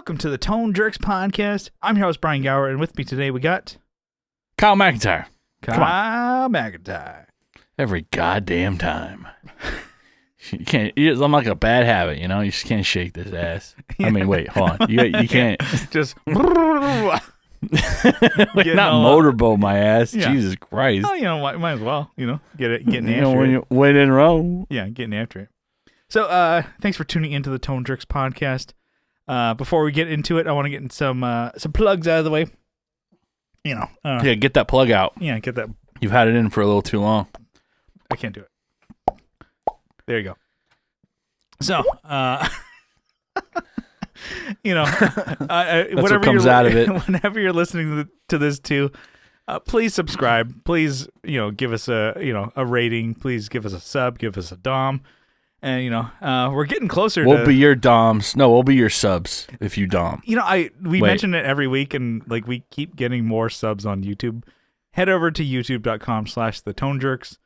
Welcome to the Tone Jerks podcast. I'm your host, Brian Gower, and with me today we got... Kyle McIntyre. Kyle McIntyre. Every goddamn time. You can't. I'm like a bad habit, you know? You just can't shake this ass. Yeah. I mean, wait, hold on. You can't. Just... not motorboat my ass. Yeah. Jesus Christ. Oh, might as well, getting after it. When you win in a row. Yeah, getting after it. So, thanks for tuning into the Tone Jerks podcast. Before we get into it, I want to get in some plugs out of the way. Yeah, get that plug out. Yeah, get that. You've had it in for a little too long. I can't do it. There you go. So, whatever comes out of it. Whenever you're listening to this too, please subscribe. Please, give us a rating. Please give us a sub. Give us a dom. And we're getting closer. We'll be your doms. No, we'll be your subs if you dom. We mention it every week, and we keep getting more subs on YouTube. Head over to youtube.com/thetonejerks,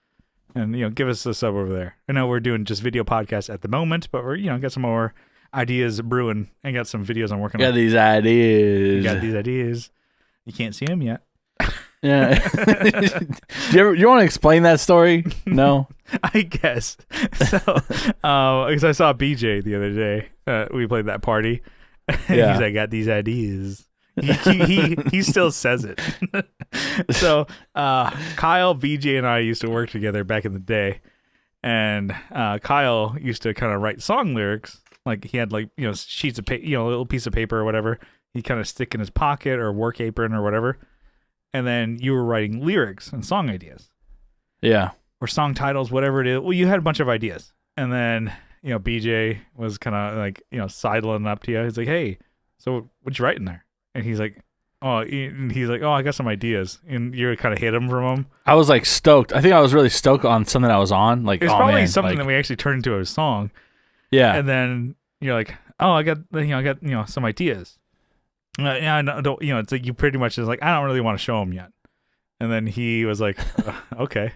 and give us a sub over there. I know we're doing just video podcasts at the moment, but we're got some more ideas brewing, and got some videos I'm working on. Got these ideas. You can't see them yet. Yeah. You want to explain that story? No. I guess. So, because I saw BJ the other day. We played that party. Yeah. He's like, I got these ideas. He still says it. So, Kyle, BJ, and I used to work together back in the day. And Kyle used to kind of write song lyrics. Like, he had sheets of paper, a little piece of paper or whatever. He'd kind of stick in his pocket or work apron or whatever. And then you were writing lyrics and song ideas. Yeah. Or song titles, whatever it is. Well, you had a bunch of ideas. And then, BJ was kind of like, sidling up to you. He's like, hey, so what you writing there? And he's like, oh, I got some ideas. And you kind of hit him from him. I was like stoked. I think I was really stoked on something I was on. Like, it's probably something that we actually turned into a song. Yeah. And then you're like, oh, I got some ideas. Yeah, I don't. It's like you pretty much is like, I don't really want to show him yet. And then he was like, okay.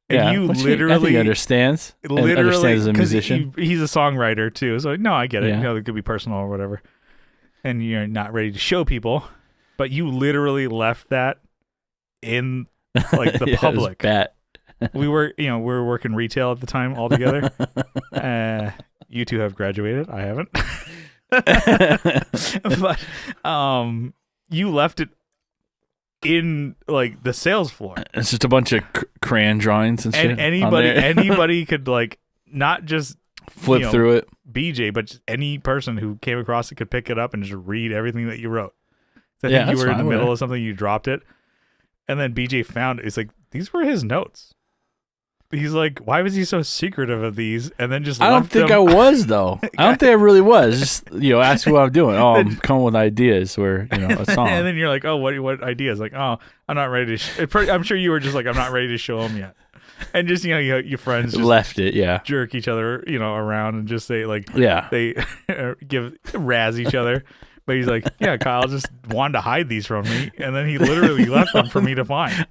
And you literally, I think he understands. Understands as a musician. He's a songwriter too. So no, I get it. It could be personal or whatever. And you're not ready to show people, but you literally left that in like the public. We were working retail at the time all together. You two have graduated. I haven't. But you left it in like the sales floor. It's just a bunch of crayon drawings and shit. And anybody could like not just flip through it. BJ, but just any person who came across it could pick it up and just read everything that you wrote. So I think you were in the middle of something, you dropped it, and then BJ found it. He's like, these were his notes. He's like, why was he so secretive of these? And then just I don't think I was, though. I don't think I really was. Just, ask what I'm doing. Oh, I'm coming with ideas where, a song. And then you're like, oh, what ideas? Like, oh, I'm not ready to I'm sure you were just like, I'm not ready to show them yet. And just, your friends just left it, jerk each other, around and just say, like, they razz each other. But he's like, yeah, Kyle just wanted to hide these from me, and then he literally left them for me to find.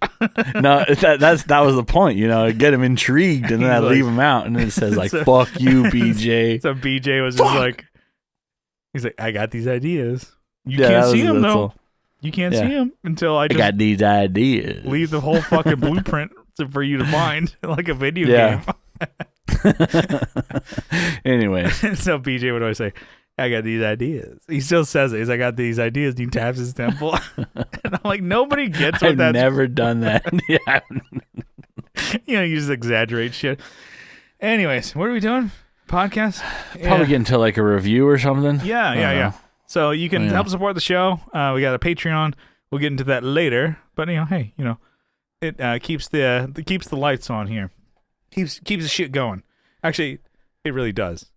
No, that was the point, get him intrigued, and then I leave him out, and then it says like, "Fuck you, BJ." So BJ was just like, he's like, I got these ideas. You can't see them though. You can't see them until I got these ideas. Leave the whole fucking blueprint for you to find, like a video game. Anyway, so BJ would always say, I got these ideas. He still says it. He's like, I got these ideas. And he taps his temple. And I'm like, nobody gets what that's... I've never done that. Yeah. You just exaggerate shit. Anyways, what are we doing? Podcast? Probably get into like a review or something. Yeah. So you can help support the show. We got a Patreon. We'll get into that later. But, hey, it keeps the lights on here. Keeps the shit going. Actually, it really does.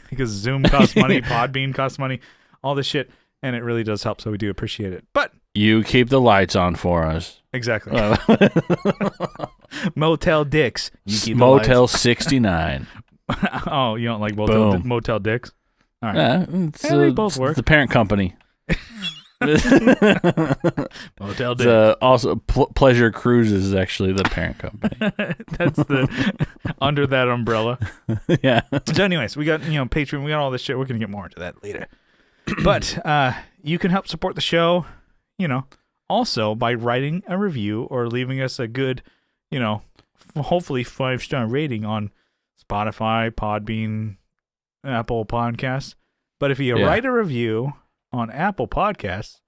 Because Zoom costs money, Podbean costs money, all this shit, and it really does help, so we do appreciate it. But you keep the lights on for us. Exactly. Motel Dicks. You keep Motel 69. Oh, you don't like Motel Dicks? All right. They both work. It's the parent company. Motel Dicks. Also, Pleasure Cruises is actually the parent company. That's under that umbrella. Yeah. So anyways, we got Patreon, we got all this shit. We're gonna get more into that later. But you can help support the show, also by writing a review or leaving us a good, hopefully 5-star rating on Spotify, Podbean, Apple Podcasts. But if you write a review on Apple Podcasts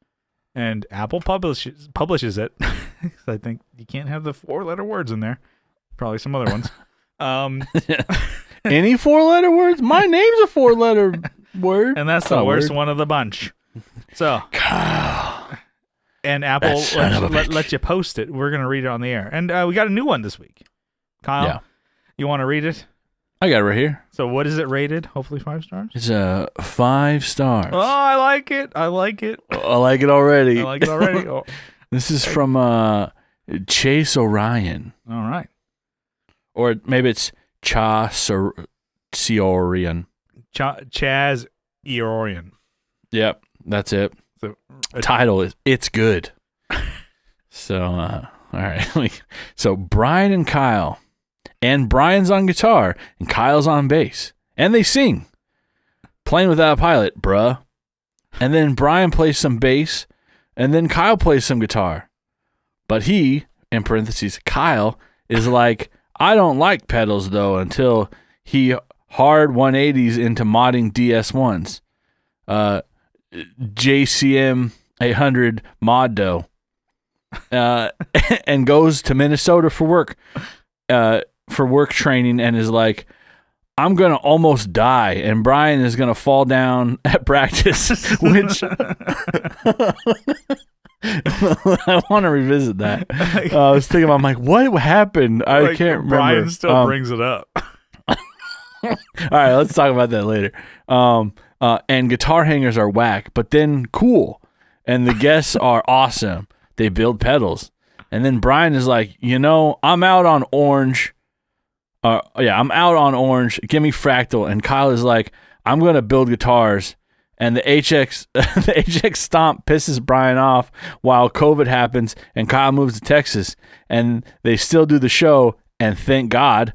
and Apple publishes it, I think you can't have the 4-letter words in there. Probably some other ones. Any 4-letter words? My name's a 4-letter word. And that's the worst one of the bunch. So, and Apple let you post it. We're going to read it on the air. And we got a new one this week. Kyle, you want to read it? I got it right here. So what is it rated? Hopefully 5 stars? It's 5 stars. Oh, I like it. I like it. I like it already. Oh. This is from Chase Orion. All right. Or maybe it's Siorian. Chaz Eorian. Yep, that's it. So, title is It's Good. So, all right. So Brian and Kyle. And Brian's on guitar, and Kyle's on bass. And they sing. Playing Without a Pilot, bruh. And then Brian plays some bass, and then Kyle plays some guitar. But he, in parentheses, Kyle, is like, I don't like pedals, though, until he hard 180s into modding DS1s. JCM 800 mod dough. And goes to Minnesota for work training and is like, I'm going to almost die, and Brian is going to fall down at practice, which I want to revisit that. I was thinking, I'm like, what happened? I can't remember. Brian still brings it up. All right, let's talk about that later. And guitar hangers are whack, but then cool. And the guests are awesome. They build pedals. And then Brian is like, I'm out on orange. I'm out on orange. Give me fractal. And Kyle is like, I'm going to build guitars. And the HX stomp pisses Brian off while COVID happens and Kyle moves to Texas. And they still do the show. And thank God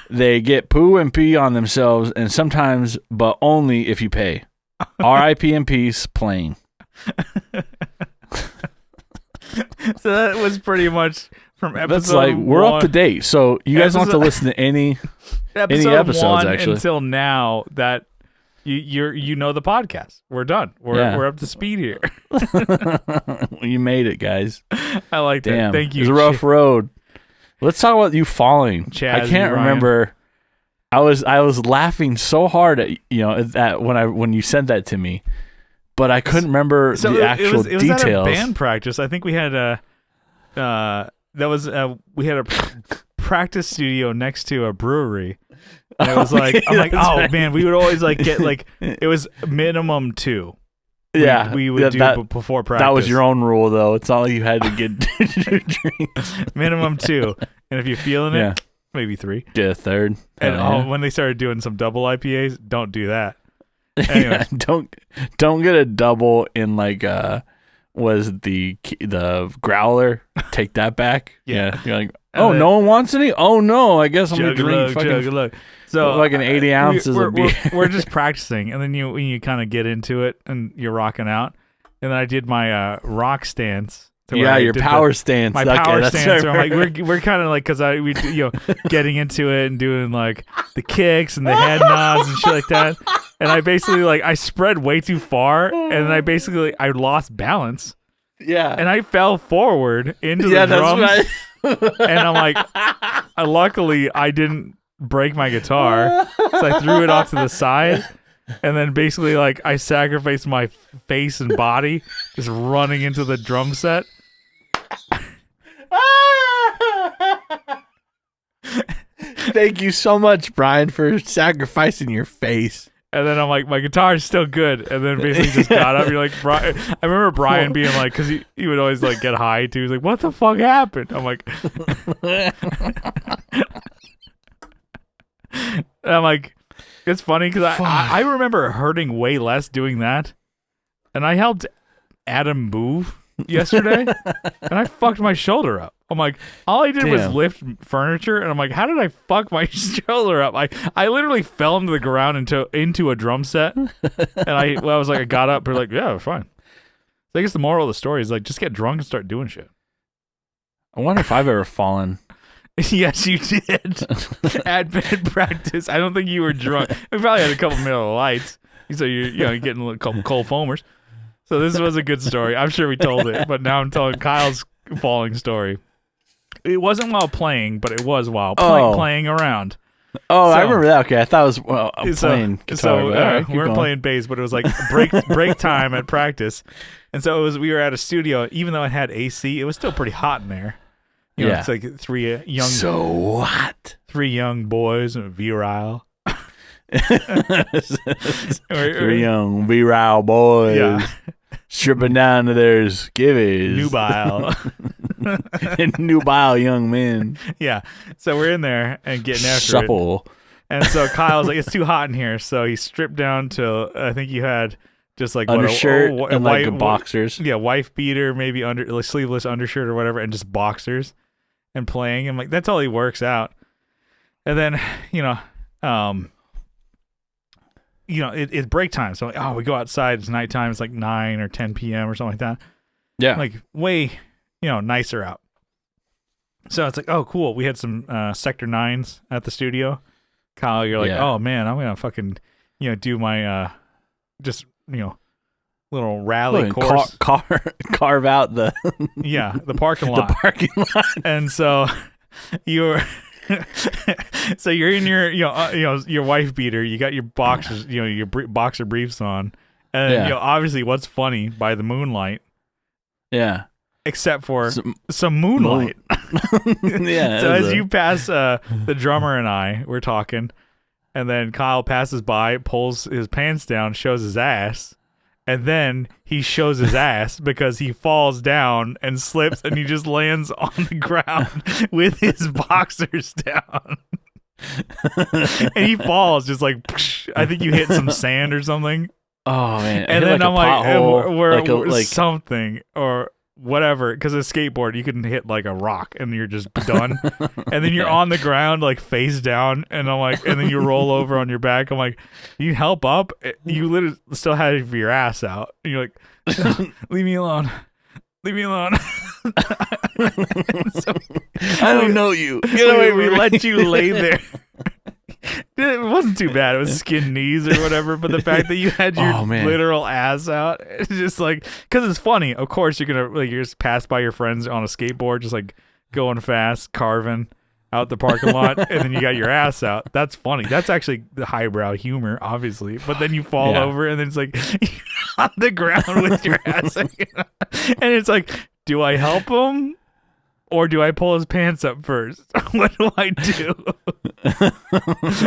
they get poo and pee on themselves. And sometimes, but only if you pay. R.I.P. in peace, playing. So that was pretty much from episode That's like, we're up to date. So you guys don't have to listen to any episodes, actually. Until now that you know the podcast. We're done. We're up to speed here. You made it, guys. I like that. Thank you. It was a rough road. Let's talk about you falling. Chaz, I can't remember. I was laughing so hard at that when you sent that to me. But I couldn't remember the actual details. It was at a band practice. I think we had we had a practice studio next to a brewery. And it was like, I'm like, right. Man, we would always get it was minimum 2. Yeah, we would do before practice. That was your own rule, though. It's not like you had to get drinks. Minimum 2, and if you're feeling it, maybe 3. Get a third. And when they started doing some double IPAs, don't do that. Anyway. Don't get a double in was the growler. Take that back. Yeah. You're like, no one wants any? Oh no, I guess I'm gonna drink fucking so like an 80 ounces of beer. We're just practicing, and then when you kind of get into it and you're rocking out, and then I did my rock stance. Your power stance. My power stance. So I'm like, we're kind of like, because we getting into it and doing like the kicks and the head nods and shit like that. And I basically I spread way too far, and then I lost balance. Yeah. And I fell forward into the drums. That's right. And I'm like, luckily I didn't break my guitar, so I threw it off to the side. And then basically I sacrificed my face and body just running into the drum set. Thank you so much, Brian, for sacrificing your face. And then I'm like, my guitar's still good. And then basically just got up. You're like, Brian. I remember Brian being like, because he would always get high too. He's like, what the fuck happened? I'm like, and I'm like, it's funny because I remember hurting way less doing that. And I helped Adam move yesterday, and I fucked my shoulder up. I'm like, all I did was lift furniture, and I'm like, how did I fuck my stroller up? I literally fell into the ground into a drum set, and I was like, I got up, but like, yeah, fine. So I guess the moral of the story is like, just get drunk and start doing shit. I wonder if I've ever fallen. Yes, you did. At band practice. I don't think you were drunk. We probably had a couple Miller Lights. So you're getting a couple cold foamers. So this was a good story. I'm sure we told it, but now I'm telling Kyle's falling story. It wasn't while playing, but it was while playing around. Oh, so, I remember that. Okay, I thought it was playing guitar. So we weren't playing bass, but it was like break time at practice. And so we were at a studio. Even though it had AC, it was still pretty hot in there. You know, it's like three young boys and virile. Three young virile boys stripping down to their skivvies. Nubile young men. Yeah. So we're in there and getting after it. And so Kyle's like, it's too hot in here. So he stripped down to, I think you had just like undershirt and like boxers. Yeah, wife beater, maybe sleeveless undershirt or whatever, and just boxers. And playing, and like that's all he works out. And then it's break time, so like, we go outside. It's nighttime. It's like 9 or 10 p.m. or something like that. Yeah, like way nicer out. So it's like, oh cool. We had some Sector 9s at the studio. Kyle, you're like, oh man, I'm gonna fucking do my little rally course. Carve out the the parking lot. The parking lot. And so you're in your your wife beater. You got your boxers, your boxer briefs on, and obviously what's funny by the moonlight. Yeah. Except for some moonlight. So as you pass the drummer and I, we're talking, and then Kyle passes by, pulls his pants down, shows his ass. And then he shows his ass because he falls down and slips, and he just lands on the ground with his boxers down. And he falls just like, I think you hit some sand or something. Oh man! And then I'm like, we're something or whatever, because a skateboard you can hit like a rock and you're just done. And then you're on the ground like face down, and I'm like, and then you roll over on your back. I'm like, you help up. You literally still have your ass out, and you're like, no, leave me alone. So, I don't know you. Get away. We let you lay there. It wasn't too bad. It was skin knees or whatever. But the fact that you had your literal ass out, it's just like, because it's funny. Of course, you're gonna you just pass by your friends on a skateboard, just like going fast, carving out the parking lot, and then you got your ass out. That's funny. That's actually the highbrow humor, obviously. But then you fall over, and then it's like you're on the ground with your ass, and it's like, do I help him? Or do I pull his pants up first? What do I do?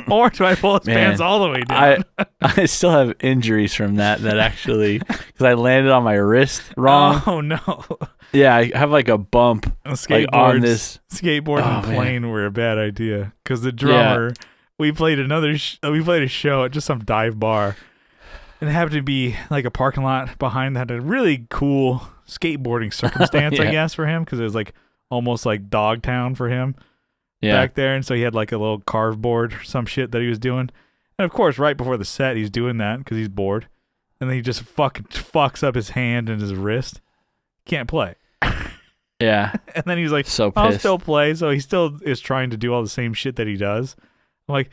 Or do I pull his pants all the way down? I still have injuries from that actually, because I landed on my wrist wrong. Oh, no. Yeah, I have like a bump on this. Skateboards and plane were a bad idea, because the drummer, we played we played a show at just some dive bar, and it happened to be like a parking lot behind that had a really cool skateboarding circumstance, I guess, for him, because it was like almost like Dogtown for him back there. And so he had like a little carve board or some shit that he was doing. And of course, right before the set, he's doing that because he's bored. And then he just fucking fucks up his hand and his wrist. Can't play. Yeah. And then he's like, so I'll still play. So he still is trying to do all the same shit that he does. I'm like,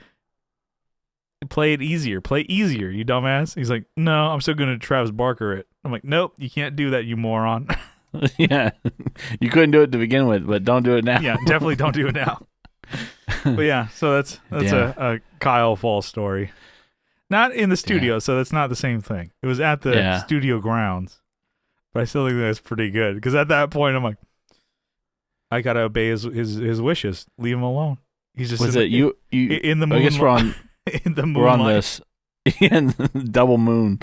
play it easier. Play easier, you dumbass. He's like, no, I'm still going to Travis Barker it. I'm like, nope, you can't do that, you moron. Yeah, you couldn't do it to begin with, but don't do it now. Yeah, definitely don't do it now. But yeah, so that's a Kyle Fall story. Not in the studio, so that's not the same thing. It was at the studio grounds, but I still think that's pretty good, because at that point I'm like, I gotta obey his wishes. Leave him alone. He's just you in the moon. I guess we're on in the moonlight. We're on this in double moon.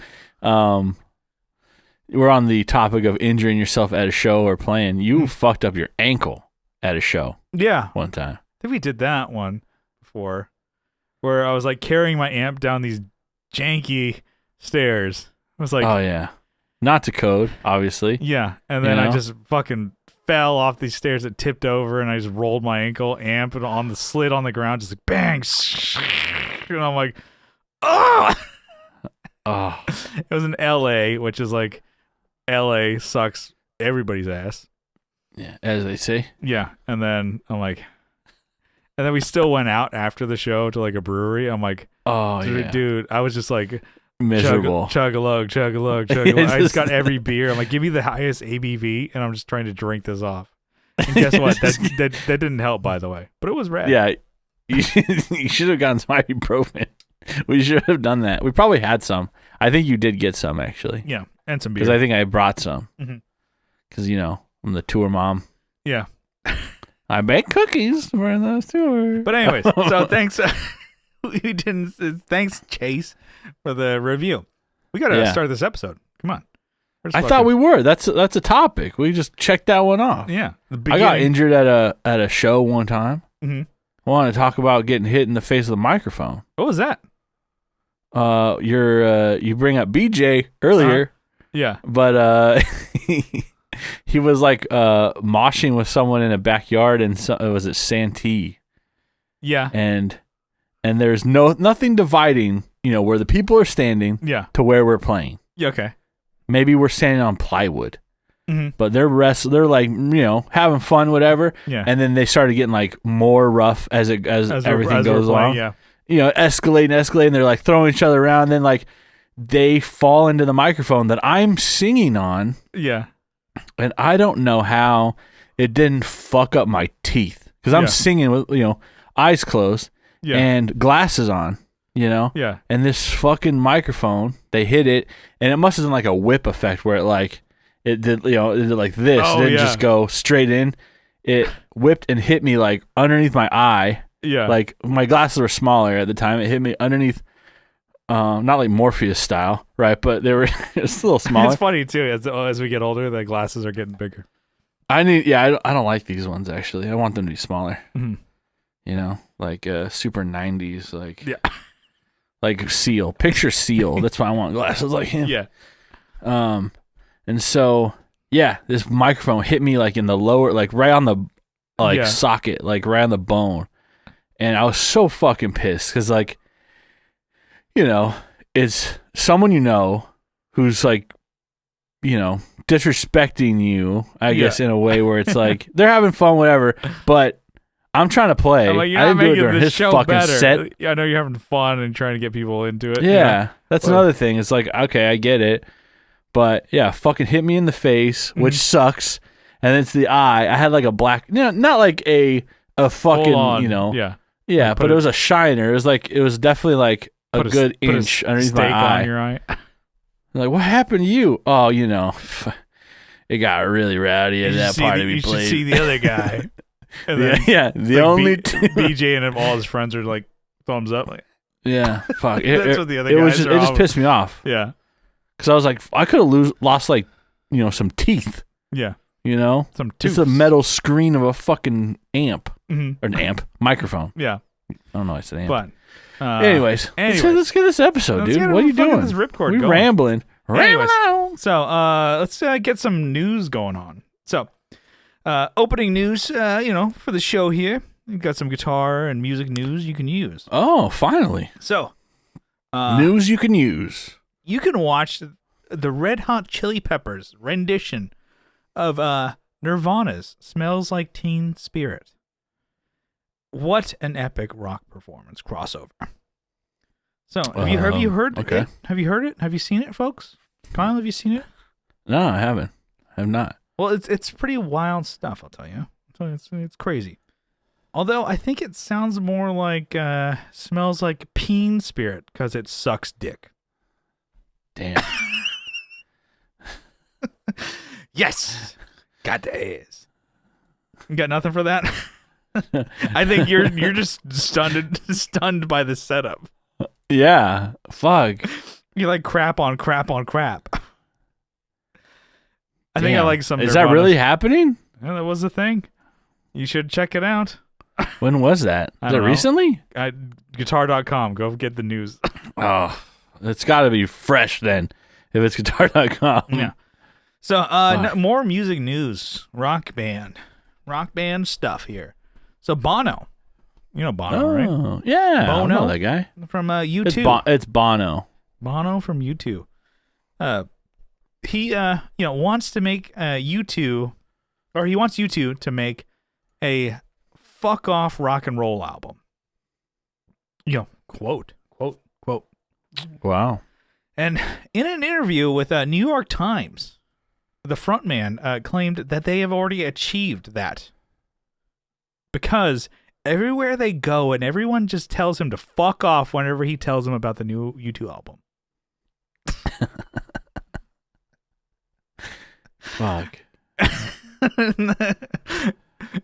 We're on the topic of injuring yourself at a show or playing. You fucked up your ankle at a show. Yeah. One time. I think we did that one before, where I was like carrying my amp down these janky stairs. I was like, oh yeah, not to code, obviously. Yeah. And then I just fucking fell off these stairs. It tipped over, and I just rolled my ankle, amp, and on the slid on the ground, just like bang, and I'm like, oh. Oh. It was in L.A., which is like, L.A. sucks everybody's ass. Yeah, as they say. Yeah, and then I'm like, and then we still went out after the show to like a brewery. I'm like, oh yeah, dude, I was just like miserable. Chug-a-lug. I just got every beer. I'm like, give me the highest ABV, and I'm just trying to drink this off. And guess what? That didn't help, by the way, but it was rad. Yeah, you should have gotten some ibuprofen. We should have done that. We probably had some. I think you did get some, actually. Yeah, and some beer. Because I think I brought some. Mm-hmm. Because, I'm the tour mom. Yeah. I bake cookies for those tours. But anyways, so thanks. Thanks, Chase, for the review. We got to start this episode. Come on. I thought we were. That's a topic. We just checked that one off. Yeah. I got injured at a show one time. Mm-hmm. I wanted to talk about getting hit in the face with a microphone. What was that? You bring up BJ earlier. Yeah. But he was like moshing with someone in a backyard, and was it Santee? Yeah. And there's nothing dividing, where the people are standing. Yeah. To where we're playing. Yeah. Okay. Maybe we're standing on plywood. Mm-hmm. But they're like, having fun, whatever. Yeah. And then they started getting like more rough as everything goes along. Yeah. Escalating. They're like throwing each other around. Then like they fall into the microphone that I'm singing on. Yeah. And I don't know how it didn't fuck up my teeth, because I'm singing with eyes closed and glasses on. Yeah. And this fucking microphone, they hit it, and it must have done like a whip effect where it did like this. Oh, it didn't just go straight in. It whipped and hit me like underneath my eye. Yeah. Like my glasses were smaller at the time. It hit me underneath, not like Morpheus style, right? But they were just a little smaller. It's funny too. As we get older, the glasses are getting bigger. I don't like these ones actually. I want them to be smaller. Mm-hmm. Like super 90s, like like Seal. Picture Seal. That's why I want glasses like him. Yeah. And so, this microphone hit me like in the lower, like right on the socket, like right on the bone. And I was so fucking pissed because like, it's someone who's like, disrespecting you, I guess, in a way where it's like they're having fun, whatever, but I'm trying to play. I'm like, you're I not didn't do it making during the his show fucking better. set. I know you're having fun and trying to get people into it. Yeah, that's another thing. It's like, okay, I get it. But fucking hit me in the face, which sucks. And it's the eye. I had like a black, not like a fucking, Yeah, but it was a shiner. It was definitely like a good inch underneath my eye. On your eye. Like, what happened to you? Oh, it got really rowdy at that party we played. You should see the other guy. And then, the only BJ and all his friends are like thumbs up. Like, fuck. That's what the other guys it just pissed me off. Yeah. Because I was like, I could have lost like, some teeth. Yeah. Some tooth. It's a metal screen of a fucking amp. Mm-hmm. Or an amp. Microphone. Yeah. I don't know. I said amp. But anyways, let's get this episode, dude. What are you doing? This ripcord We're rambling. Anyways, so let's get some news going on. So, opening news, for the show here. We've got some guitar and music news you can use. Oh, finally. So, news you can use. You can watch the Red Hot Chili Peppers rendition of Nirvana's "Smells Like Teen Spirit." What an epic rock performance crossover! So, have you heard? Okay. It? Have you heard it? Have you seen it, folks? Kyle, have you seen it? No, I haven't. I have not. Well, it's pretty wild stuff. I'll tell you. It's crazy. Although I think it sounds more like "Smells Like Peen Spirit" because it sucks dick. Damn. Yes, got the ass. You got nothing for that? I think you're just stunned by the setup. Yeah, fuck. You like crap on crap on crap. I think I like some. Is that really happening? Yeah, that was the thing. You should check it out. When was that? Was it recently? Guitar.com. Go get the news. Oh, it's got to be fresh then. If it's guitar.com. Yeah. So, more music news. Rock band stuff here. So, Bono. You know Bono, right? Yeah, Bono, I know that guy. From U2. It's Bono. Bono from U2. He wants to make U2, or he wants U2 to make a fuck off rock and roll album. Quote. Wow. And in an interview with New York Times, the frontman claimed that they have already achieved that. Because everywhere they go and everyone just tells him to fuck off whenever he tells them about the new U2 album. Fuck.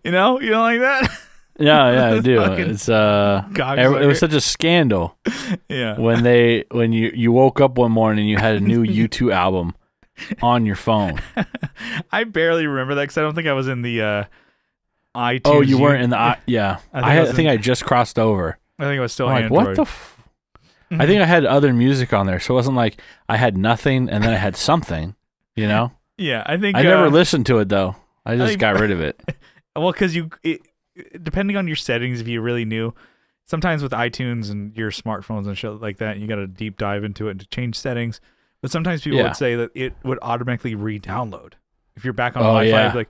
You don't like that? Yeah, I do. It's it was such a scandal. Yeah. When you woke up one morning and you had a new U2 album on your phone. I barely remember that because I don't think I was in the iTunes. Oh, you weren't in the yeah. I think I just crossed over. I think I was still I'm Android. like, what the I think I had other music on there, so it wasn't like I had nothing and then I had something, you know? Yeah, I think I never listened to it though. I just got rid of it. Well, because depending on your settings, if you really knew, sometimes with iTunes and your smartphones and shit like that, you got to deep dive into it to change settings. But sometimes people would say that it would automatically re-download. If you're back on Wi-Fi, it'd be like,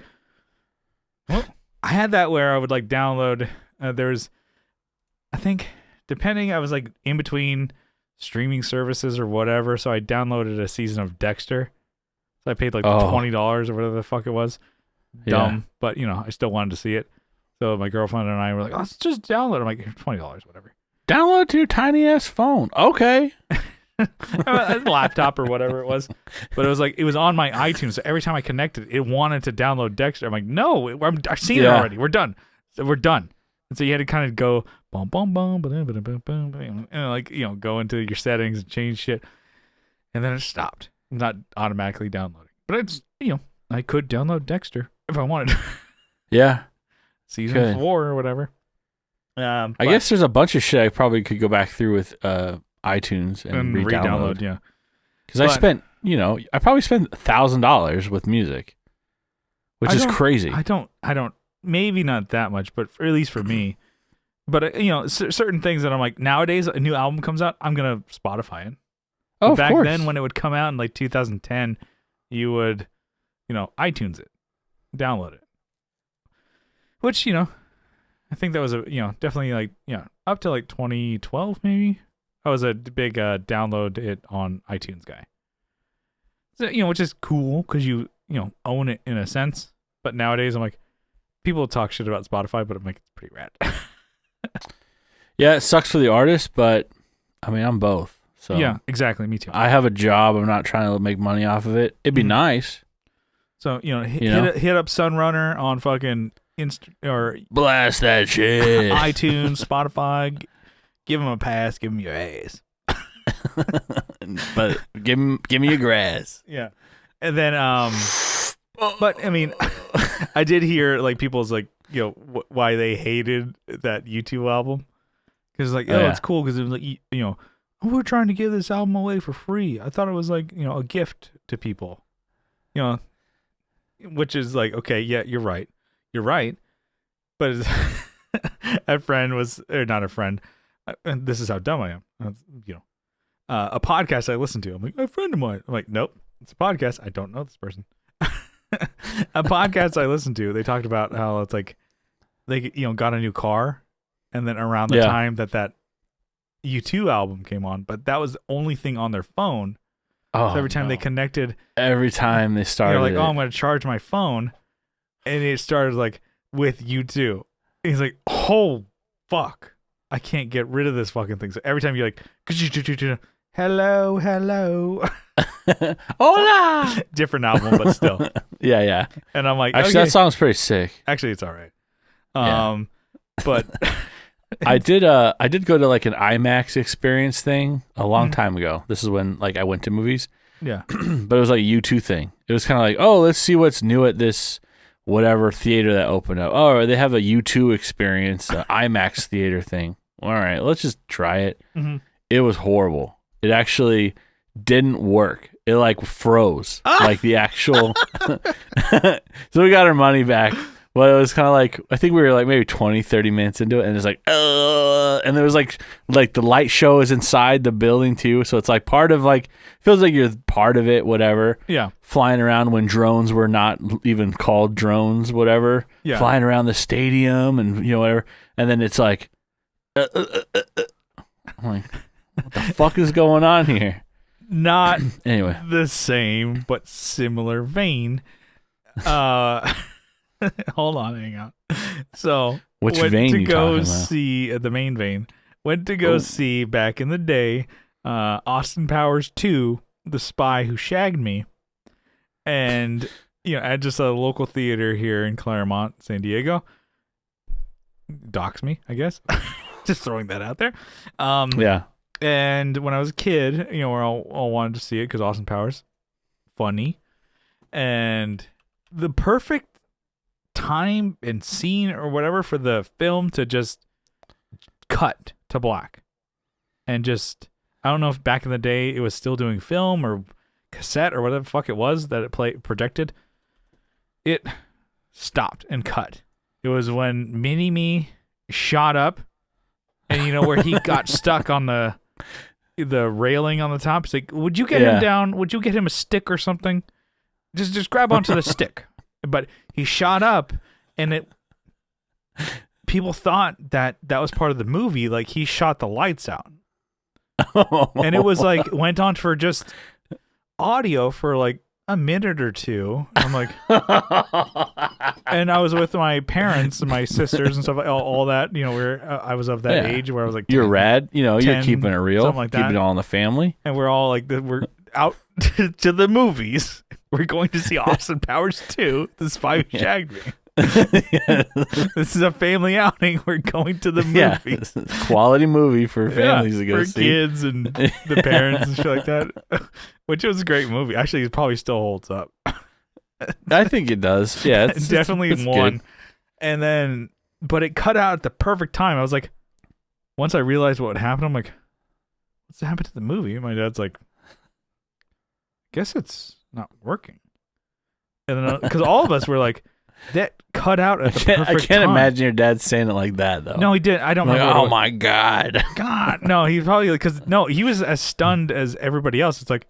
well, I had that where I would like download. I think, depending, I was like in between streaming services or whatever, so I downloaded a season of Dexter. So I paid like $20 or whatever the fuck it was. Dumb, but I still wanted to see it. So my girlfriend and I were like, let's just download it. I'm like, $20, whatever. Download to your tiny ass phone. Okay. A laptop or whatever it was. But it was on my iTunes. So every time I connected, it wanted to download Dexter. I'm like, no, I've seen it already. We're done. So we're done. And so you had to kind of go boom, boom, boom, boom, boom, boom, boom, and go into your settings and change shit. And then it stopped. Not automatically downloading. But it's, I could download Dexter if I wanted. Yeah. Season 4 or whatever. I guess there's a bunch of shit I probably could go back through with iTunes and re-download. Yeah. Because I spent, I probably spent $1,000 with music, which is crazy. I don't, maybe not that much, but at least for me. But, certain things that I'm like, nowadays, a new album comes out, I'm going to Spotify it. Oh, back of course. then, when it would come out in like 2010, you would, iTunes it, download it. Which, I think that was definitely like, up to like 2012 maybe. I was a big download it on iTunes guy. So, which is cool because you own it in a sense. But nowadays I'm like, people talk shit about Spotify, but I'm like, it's pretty rad. Yeah, it sucks for the artist, but I mean, I'm both. So yeah, exactly. Me too. I have a job. I'm not trying to make money off of it. It'd be nice. So, hit up Sunrunner on fucking or blast that shit. iTunes, Spotify, give them a pass, give them your ass. But give me your grass. Yeah. And then but I mean, I did hear like people's like, why they hated that U2 album. Cuz like, it's cool cuz it was like we're trying to give this album away for free. I thought it was like, a gift to people. Which is like, okay, yeah, you're right. You're right. But a friend was, or not a friend, and this is how dumb I am. A podcast I listened to. I'm like, a friend of mine. I'm like, nope, it's a podcast. I don't know this person. A podcast I listened to, they talked about how it's like they got a new car, and then around the time that U2 album came on, but that was the only thing on their phone. So every time they connected, every time they started, like, I'm going to charge my phone, and it started like with U2. He's like, oh fuck, I can't get rid of this fucking thing. So every time you're like, hello, hola, different album, but still, yeah. And I'm like, actually, that song's pretty sick. Actually, it's all right. But I did go to like an IMAX experience thing a long time ago. This is when like I went to movies. Yeah. But it was like a U2 thing. It was kind of like, oh, let's see what's new at this whatever theater that opened up. Oh, they have a U2 experience, an IMAX theater thing. All right, let's just try it. Mm-hmm. It was horrible. It actually didn't work. It like froze, like the actual. So we got our money back. But it was kind of like, I think we were like maybe 20, 30 minutes into it, and it's like, and there was like the light show is inside the building too, so it's like part of like, feels like you're part of it, whatever. Yeah. Flying around when drones were not even called drones, whatever. Yeah. Flying around the stadium and whatever, and then it's like, I'm like, what the fuck is going on here? Not anyway the same, but similar vein. Hold on, hang on. So, which went vein to you go talking about? see the main vein. Went to go see back in the day, Austin Powers 2, The Spy Who Shagged Me, and at just a local theater here in Claremont, San Diego. Dox me, I guess. Just throwing that out there. Yeah. And when I was a kid, we all wanted to see it because Austin Powers, funny, and the perfect time and scene or whatever for the film to just cut to black, and just, I don't know if back in the day it was still doing film or cassette or whatever the fuck it was that it projected. It stopped and cut. It was when Mini-Me shot up, and where he got stuck on the railing on the top. It's like, would you get him down? Would you get him a stick or something? Just grab onto the stick. But he shot up, and people thought that was part of the movie. Like, he shot the lights out. And it was like, went on for just audio for like a minute or two. I'm like, and I was with my parents and my sisters and stuff, all that, where I was of that age where I was like, 10, you're rad, 10, you're keeping it real, something like that. Keeping it all in the family. And we're all like, we're out to the movies. We're going to see Austin Powers 2, The Spy Who Shagged Me. This is a family outing. We're going to the movie. Quality movie for families to go for see. Kids and the parents and shit like that. Which was a great movie. Actually, it probably still holds up. I think it does. Yeah, it's definitely it's one. good. And then, but it cut out at the perfect time. I was like, once I realized what happened, I'm like, what's happened to the movie? And my dad's like, guess it's not working. And then, because all of us were like, that cut out at the perfect time. I can't imagine your dad saying it like that, though. No, he didn't. I don't remember. Oh my God. God. No, he probably, because, no, he was as stunned as everybody else. It's like,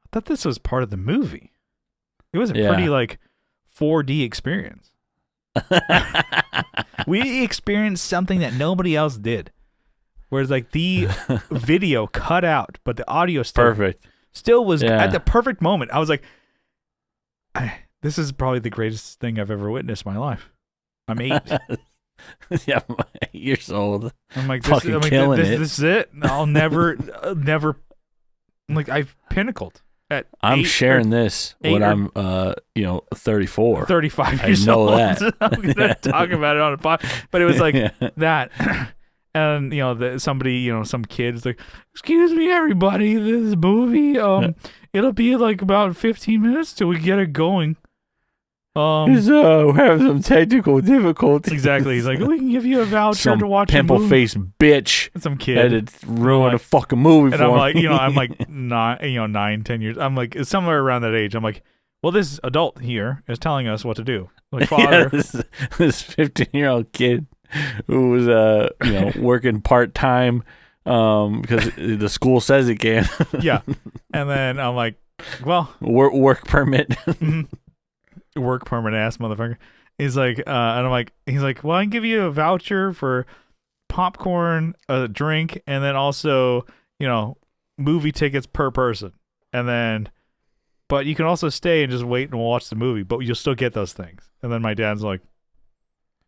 I thought this was part of the movie. It was a pretty, like, 4D experience. We experienced something that nobody else did. Whereas, like, the video cut out, but the audio still was at the perfect moment. I was like, this is probably the greatest thing I've ever witnessed in my life. I'm 8. Yeah, I'm 8 years old. I'm like, killing it. This is it. I'll never, like, I've pinnacled. I'm sharing this when I'm 34. 35 years old. I know that. I'm gonna talk about it on a pod, but it was like that, and somebody, some kid is like, "Excuse me, everybody, this movie, it'll be like about 15 minutes till we get it going." So we have some technical difficulties. Exactly. He's like, we can give you a voucher to watch a movie. Pimple face bitch. Some kid had to ruin a fucking movie and for I'm him. like, I'm like 9, 10 years. I'm like, it's somewhere around that age. I'm like, well, this adult here is telling us what to do. Like, father, this 15-year-old kid who was working part-time because the school says it can. Yeah. And then I'm like, well, work permit. Work permit ass motherfucker. He's like, and I'm like, he's like, well, I can give you a voucher for popcorn, a drink, and then also, movie tickets per person. And then, but you can also stay and just wait and watch the movie, but you'll still get those things. And then my dad's like,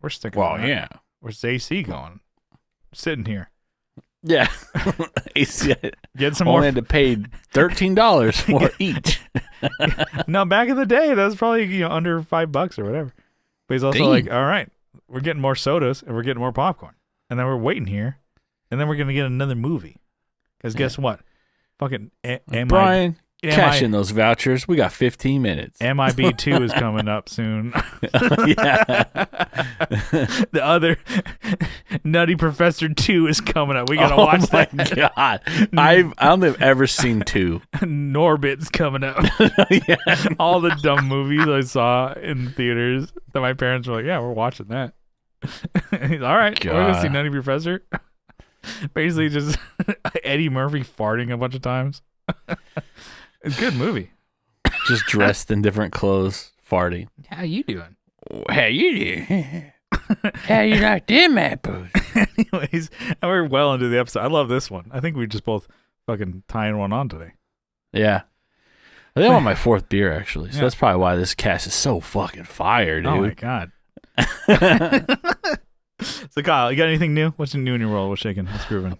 we're sticking around. Well, yeah. Where's the AC going? Sitting here. Yeah. AC. Get some more. Only had to pay $13 for each. No, back in the day, that was probably under $5 or whatever. But he's also like, all right, we're getting more sodas and we're getting more popcorn, and then we're waiting here, and then we're gonna get another movie. Because guess what? Fucking Brian, Cash in those vouchers. We got 15 minutes. MIB2 is coming up soon. Yeah. The other Nutty Professor 2 is coming up. We gotta watch that. Oh my god! I don't think I've ever seen 2. Norbit's coming up. Yeah. All the dumb movies I saw in theaters that my parents were like, "Yeah, we're watching that." All right, we're gonna see Nutty Professor. Basically, just Eddie Murphy farting a bunch of times. It's a good movie. Just dressed in different clothes, farting. How you doing? How you doing? How you like them apples? Anyways, we're well into the episode. I love this one. I think we just both fucking tying one on today. Yeah. I think I'm on my 4th beer, actually. So that's probably why this cast is so fucking fire, dude. Oh, my God. So, Kyle, you got anything new? What's new in your world? What's shaking? What's grooving?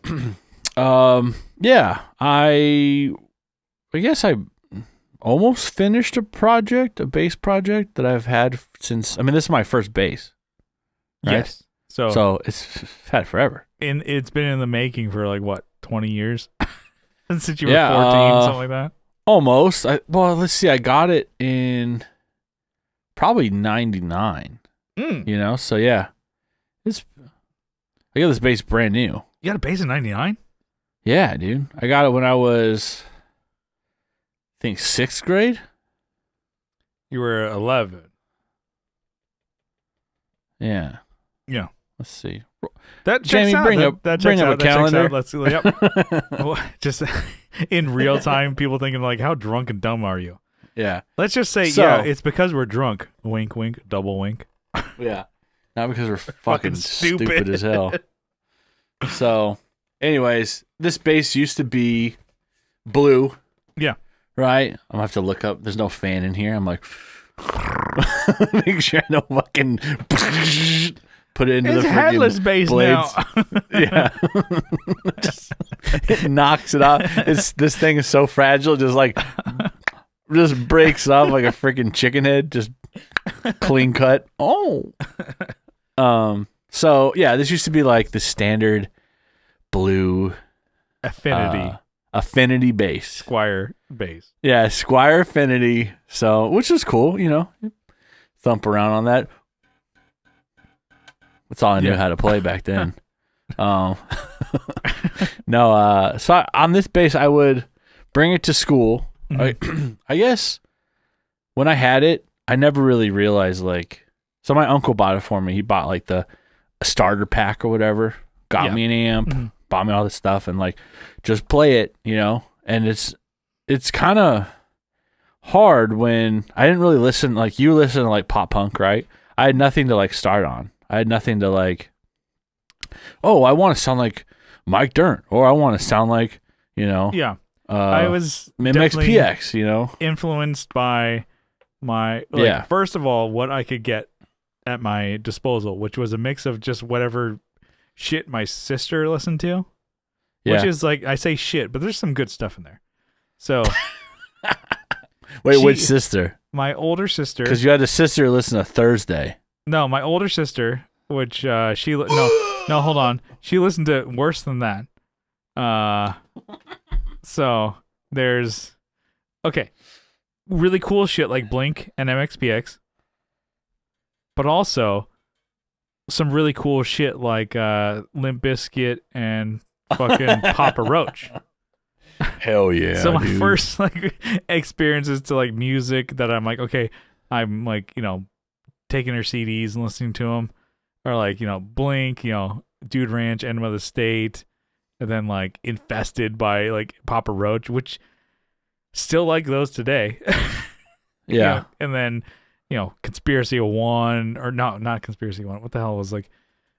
Yeah. I guess I almost finished a bass project that I've had since, this is my first bass. Right? Yes. So it's had forever. And it's been in the making for like, what, 20 years? Since you were 14, something like that? Almost. Let's see. I got it in probably 99. So yeah. I got this bass brand new. You got a bass in 99? Yeah, dude. I got it when I was, I think, 6th grade. You were 11. Yeah. Yeah. Let's see. That Jamie, checks bring out. up That bring checks up out. a calendar. Let's see. Yep. Just in real time, people thinking like, "How drunk and dumb are you?" Yeah. Let's just say, yeah, it's because we're drunk. Wink, wink, double wink. Yeah. Not because we're fucking stupid as hell. So, anyways, this bass used to be blue. Yeah. Right? I'm gonna have to look up. There's no fan in here. I'm like, make sure no fucking put it into it's the headless bass blades. now. Yeah. Just, it knocks it off. This thing is so fragile. Just breaks off like a freaking chicken head. Just clean cut. Oh. So yeah, this used to be like the standard blue affinity bass. Squire bass. Yeah, Squire affinity. So, which is cool, thump around on that. That's all I knew how to play back then. So on this bass, I would bring it to school. Mm-hmm. I guess when I had it, I never really realized so my uncle bought it for me. He bought like a starter pack or whatever, got me an amp, bought me all this stuff, and just play it, and it's kind of hard when I didn't really listen, you listen to pop punk, right? I had nothing to start on. I had nothing to I want to sound like Mike Dirnt, or I want to sound like, I was MXPX, influenced by my, first of all, what I could get at my disposal, which was a mix of just whatever shit my sister listened to, which is I say shit, but there's some good stuff in there. So, wait, which sister? My older sister. Because you had a sister listen to Thursday. No, my older sister, which no, hold on, she listened to worse than that. So there's really cool shit like Blink and MXPX. But also some really cool shit like Limp Bizkit and fucking Papa Roach. Hell yeah. So my first experiences to music that I'm okay, I'm taking her CDs and listening to them are Blink, Dude Ranch, Enema of the State, and then Infested by Papa Roach, which still like those today. Yeah. And then Conspiracy of One, or no, not Conspiracy of One. What the hell was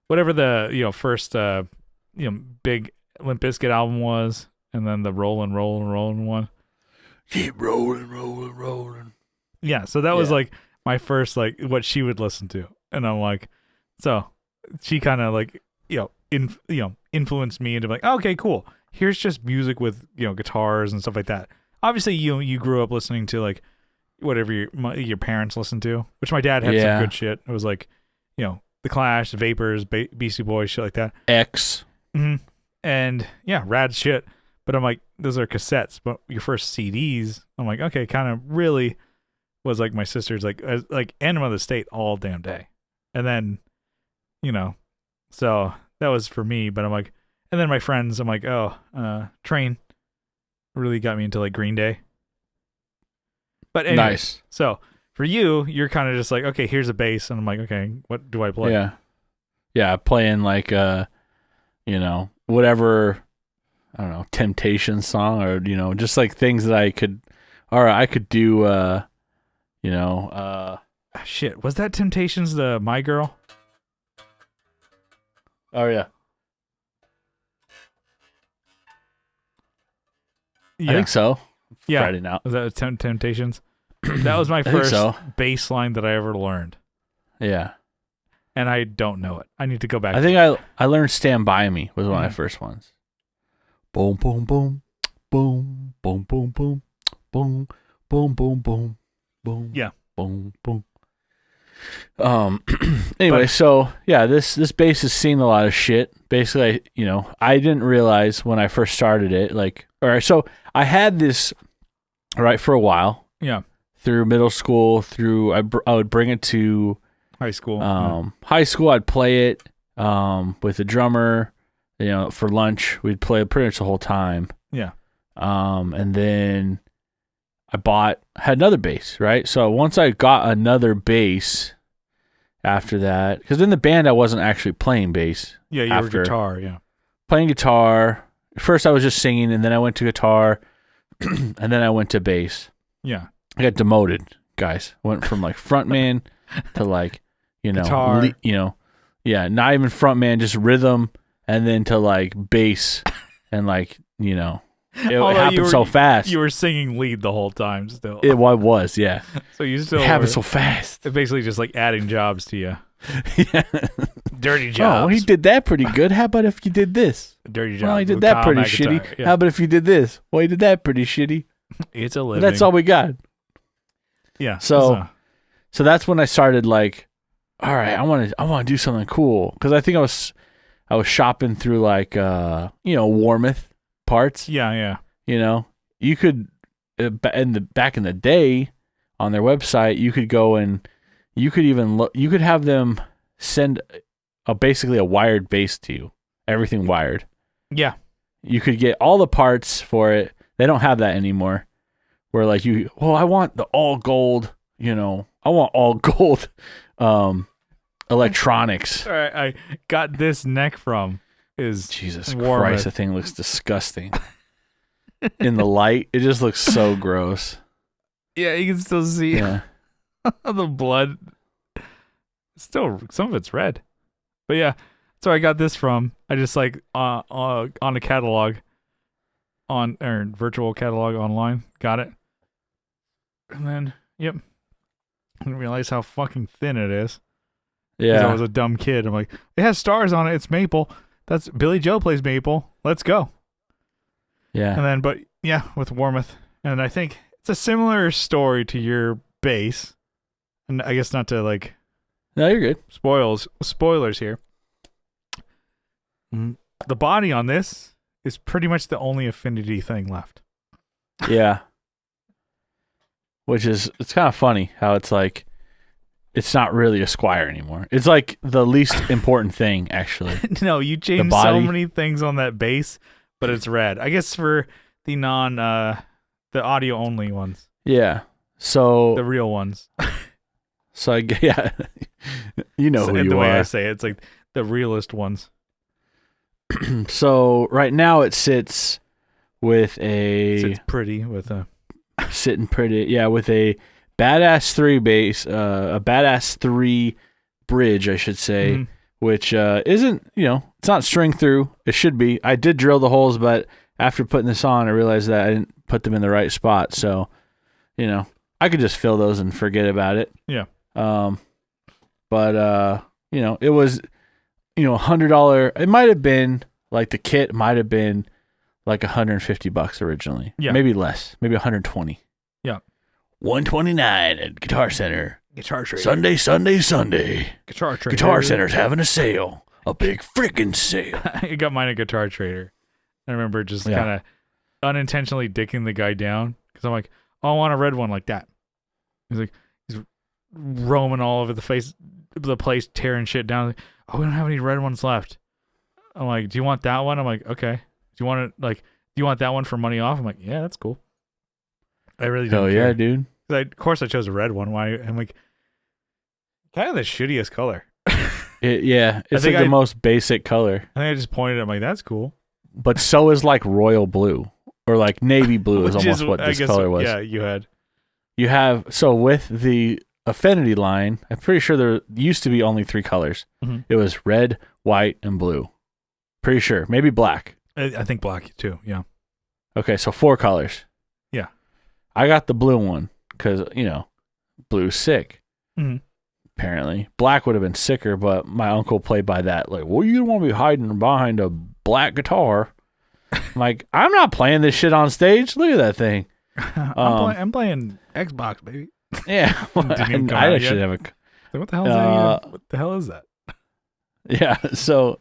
whatever the first big Limp Bizkit album was, and then the Rollin' one. Keep rolling. Yeah, so that was my first what she would listen to, and I'm so she kind of influenced me into okay, cool. Here's just music with guitars and stuff like that. Obviously, you grew up listening to whatever your parents listened to, which my dad had some good shit. It was The Clash, Vapors, Beastie Boys, shit like that. X. Mm-hmm. And yeah, rad shit. But I'm like, those are cassettes. But your first CDs, I'm like, okay, kind of really was like my sister's like Anthem of the State all damn day. And then, so that was for me. But I'm like, and then my friends, I'm like, Train really got me into like Green Day. But anyway, nice. So for you, you're kind of just like, okay, here's a bass. And I'm like, okay, what do I play? Yeah. Yeah, playing like, whatever, I don't know, Temptation song or, just like things that I could do, shit, was that Temptations, the My Girl? Oh, yeah. I think so. Yeah. Friday night. Was that Temptations? That was my first bass line that I ever learned. Yeah. And I don't know it. I need to go back. I think I learned Stand By Me was one of my first ones. Boom, boom, boom, boom, boom, boom, boom, boom, boom, boom, boom, boom. Yeah. Boom, boom. Anyway, so yeah, this bass has seen a lot of shit. Basically, I didn't realize when I first started it, so I had this right for a while. Yeah. Through middle school, I would bring it to high school. High school, I'd play it with a drummer. For lunch, we'd play it pretty much the whole time. Yeah. And then I had another bass, right? So once I got another bass after that, because in the band I wasn't actually playing bass. Yeah, you were guitar, yeah. Playing guitar. First I was just singing, and then I went to guitar, and then I went to bass. Yeah. I got demoted, guys. Went from like frontman to guitar. Not even frontman, just rhythm, and then to like bass, and it happened so fast. You were singing lead the whole time still. It was, yeah. So you still happened so fast. It's basically just like adding jobs to you. Yeah. Dirty jobs. Oh, he did that pretty good. How about if you did this? Dirty job. Well, he did that pretty shitty. Yeah. How about if you did this? Well, he did that pretty shitty. It's a living. But that's all we got. Yeah. So that's when I started like, all right, I want to do something cool, because I think I was shopping through like Warmouth parts. Yeah. You could back in the day on their website, you could go and you could even look. You could have them send basically a wired bass to you. Everything wired. Yeah. You could get all the parts for it. They don't have that anymore. Where like I want the all gold. I want all gold electronics. All right, I got this neck from is Jesus Warmouth. Christ. The thing looks disgusting. In the light, it just looks so gross. Yeah, you can still see the blood. Still, some of it's red. But yeah, so I got this from. I just like on a catalog, or virtual catalog online. Got it. And then, yep. I didn't realize how fucking thin it is. Yeah. I was a dumb kid. I'm like, it has stars on it. It's maple. That's Billy Joe plays maple. Let's go. Yeah. And then, but yeah, with Warmouth. And I think it's a similar story to your bass. And I guess not to like. No, you're good. Spoilers here. The body on this is pretty much the only affinity thing left. Yeah. Which is, it's kind of funny how it's like, it's not really a Squire anymore. It's like the least important thing, actually. No, you changed so many things on that bass, but it's red. I guess for the the audio only ones. Yeah. So the real ones. So yeah, who you are. The way I say it, it's like the realest ones. So right now it sits with Sits pretty with a Badass 3 bass, a Badass 3 bridge, I should say, which isn't, it's not string through. It should be. I did drill the holes, but after putting this on, I realized that I didn't put them in the right spot. So, I could just fill those and forget about it. Yeah. But it was, $100. It might have been like the kit might have been like $150 originally. Yeah. Maybe less. Maybe 120. Yeah. 129 at Guitar Center. Guitar Trader. Sunday. Guitar Trader. Guitar Center's having a sale. A big freaking sale. I got mine at Guitar Trader. I remember just kind of unintentionally dicking the guy down because I'm like, oh, I want a red one like that. He's roaming all over the place, tearing shit down. Like, oh, we don't have any red ones left. I'm like, do you want that one? I'm like, okay. Do you want it? Like, do you want that one for money off? I'm like, yeah, that's cool. I really don't care. Yeah, dude. Of course, I chose a red one. Why? I'm like, kind of the shittiest color. It's like the most basic color. I think I just pointed at it. I'm like, that's cool. But so is like royal blue or like navy blue is almost what this color was. Yeah, you have so with the affinity line, I'm pretty sure there used to be only 3 colors. Mm-hmm. It was red, white, and blue. Pretty sure. Maybe black. I think black too, yeah. Okay, so 4 colors. Yeah. I got the blue one because, blue's sick. Mm-hmm. Apparently. Black would have been sicker, but my uncle played by that. Like, well, you don't want to be hiding behind a black guitar. I'm like, I'm not playing this shit on stage. Look at that thing. I'm playing Xbox, baby. Yeah. I actually have a... What the hell is that? What the hell is that? Yeah, so...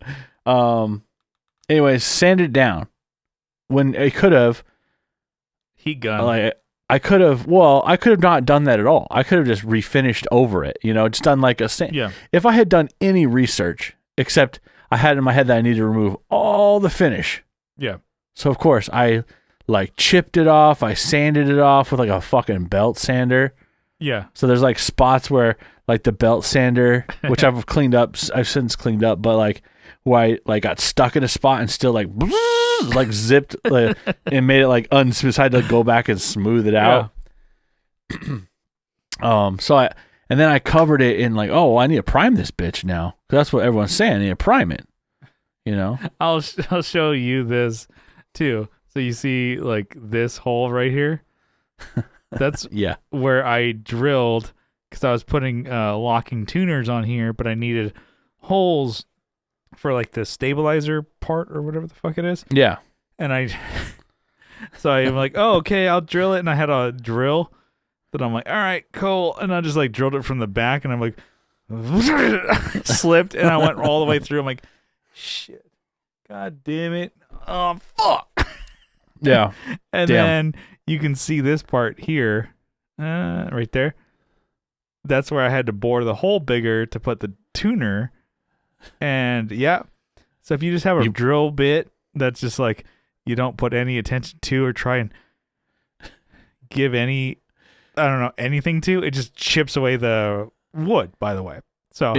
anyways, sand it down. When it could have heat gun. Like I could have not done that at all. I could have just refinished over it, just done like a sand. Yeah. If I had done any research, except I had in my head that I needed to remove all the finish. Yeah. So of course I like chipped it off. I sanded it off with like a fucking belt sander. Yeah. So there's like spots where like the belt sander, which I've since cleaned up, but like where I like got stuck in a spot and still like zipped and made it like unsmooth. So I had to go back and smooth it out. Yeah. And then I covered it in like, oh, I need to prime this bitch now. 'Cause that's what everyone's saying. I need to prime it. I'll show you this too. So you see like this hole right here. That's where I drilled because I was putting locking tuners on here, but I needed holes for like the stabilizer part or whatever the fuck it is. Yeah. And so I'm like, oh, okay, I'll drill it. And I had a drill that I'm like, all right, cool. And I just like drilled it from the back and I'm like, slipped and I went all the way through. I'm like, shit, God damn it. Oh, fuck. Yeah. And then you can see this part here, right there. That's where I had to bore the hole bigger to put the tuner. And so if you just have a drill bit that's just like you don't put any attention to or try and give anything to, it just chips away the wood, by the way. So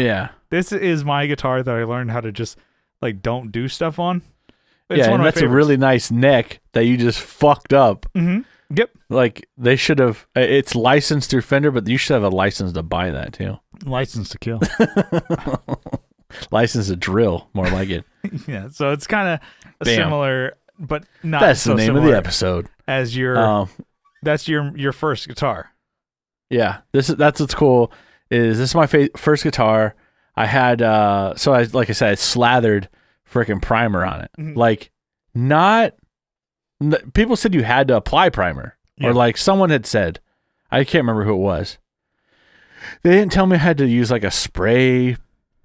this is my guitar that I learned how to just like don't do stuff on. It's and that's a really nice neck that you just fucked up. Mm-hmm. Yep. Like they should have. It's licensed through Fender, but you should have a license to buy that too. License to kill. License to drill, more like it. Yeah. So it's kind of similar, but not. That's so the name of the episode. As your, that's your first guitar. Yeah. That's what's cool. This is my first guitar. I had like I said, I slathered freaking primer on it. Mm-hmm. Like people said you had to apply primer, or like someone had said, I can't remember who it was. They didn't tell me I had to use like a spray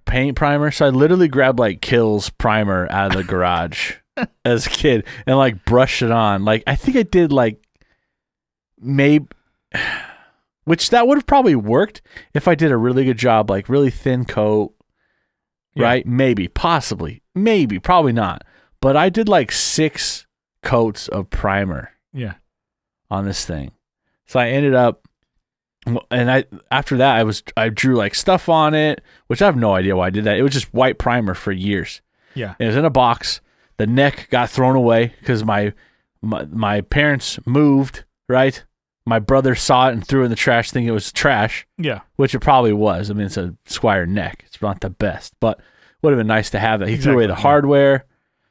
paint primer, so I literally grabbed like Kills primer out of the garage as a kid and like brushed it on. Like I think I did like maybe, which that would have probably worked if I did a really good job, like really thin coat, right? Maybe, possibly, maybe, probably not. But I did like 6 coats of primer on this thing. So I ended up, and after that I drew like stuff on it, which I have no idea why I did that. It was just white primer for years. Yeah. It was in a box. The neck got thrown away because my parents moved, right? My brother saw it and threw it in the trash thinking it was trash. Yeah. Which it probably was. I mean, it's a Squire neck. It's not the best, but would have been nice to have that. He threw away the hardware,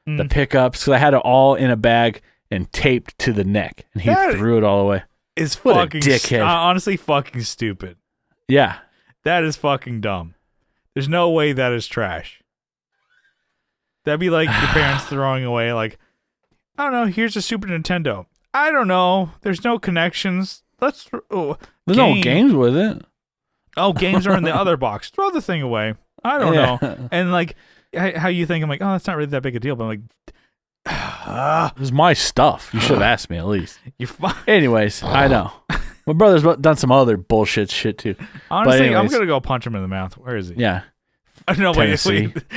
the pickups, because I had it all in a bag and taped to the neck, and he threw it all away. Is fucking dickhead. Honestly, fucking stupid. Yeah. That is fucking dumb. There's no way that is trash. That'd be like your parents throwing away, like, I don't know, here's a Super Nintendo. I don't know. There's no connections. There's no games with it. Oh, games are in the other box. Throw the thing away. I don't know. And like how you think, I'm like, oh, that's not really that big a deal. But I'm like, It was my stuff. You should have asked me at least. You're fine. Anyways, I know. My brother's done some other bullshit shit too. Honestly, I'm gonna go punch him in the mouth. Where is he? Yeah. No, wait.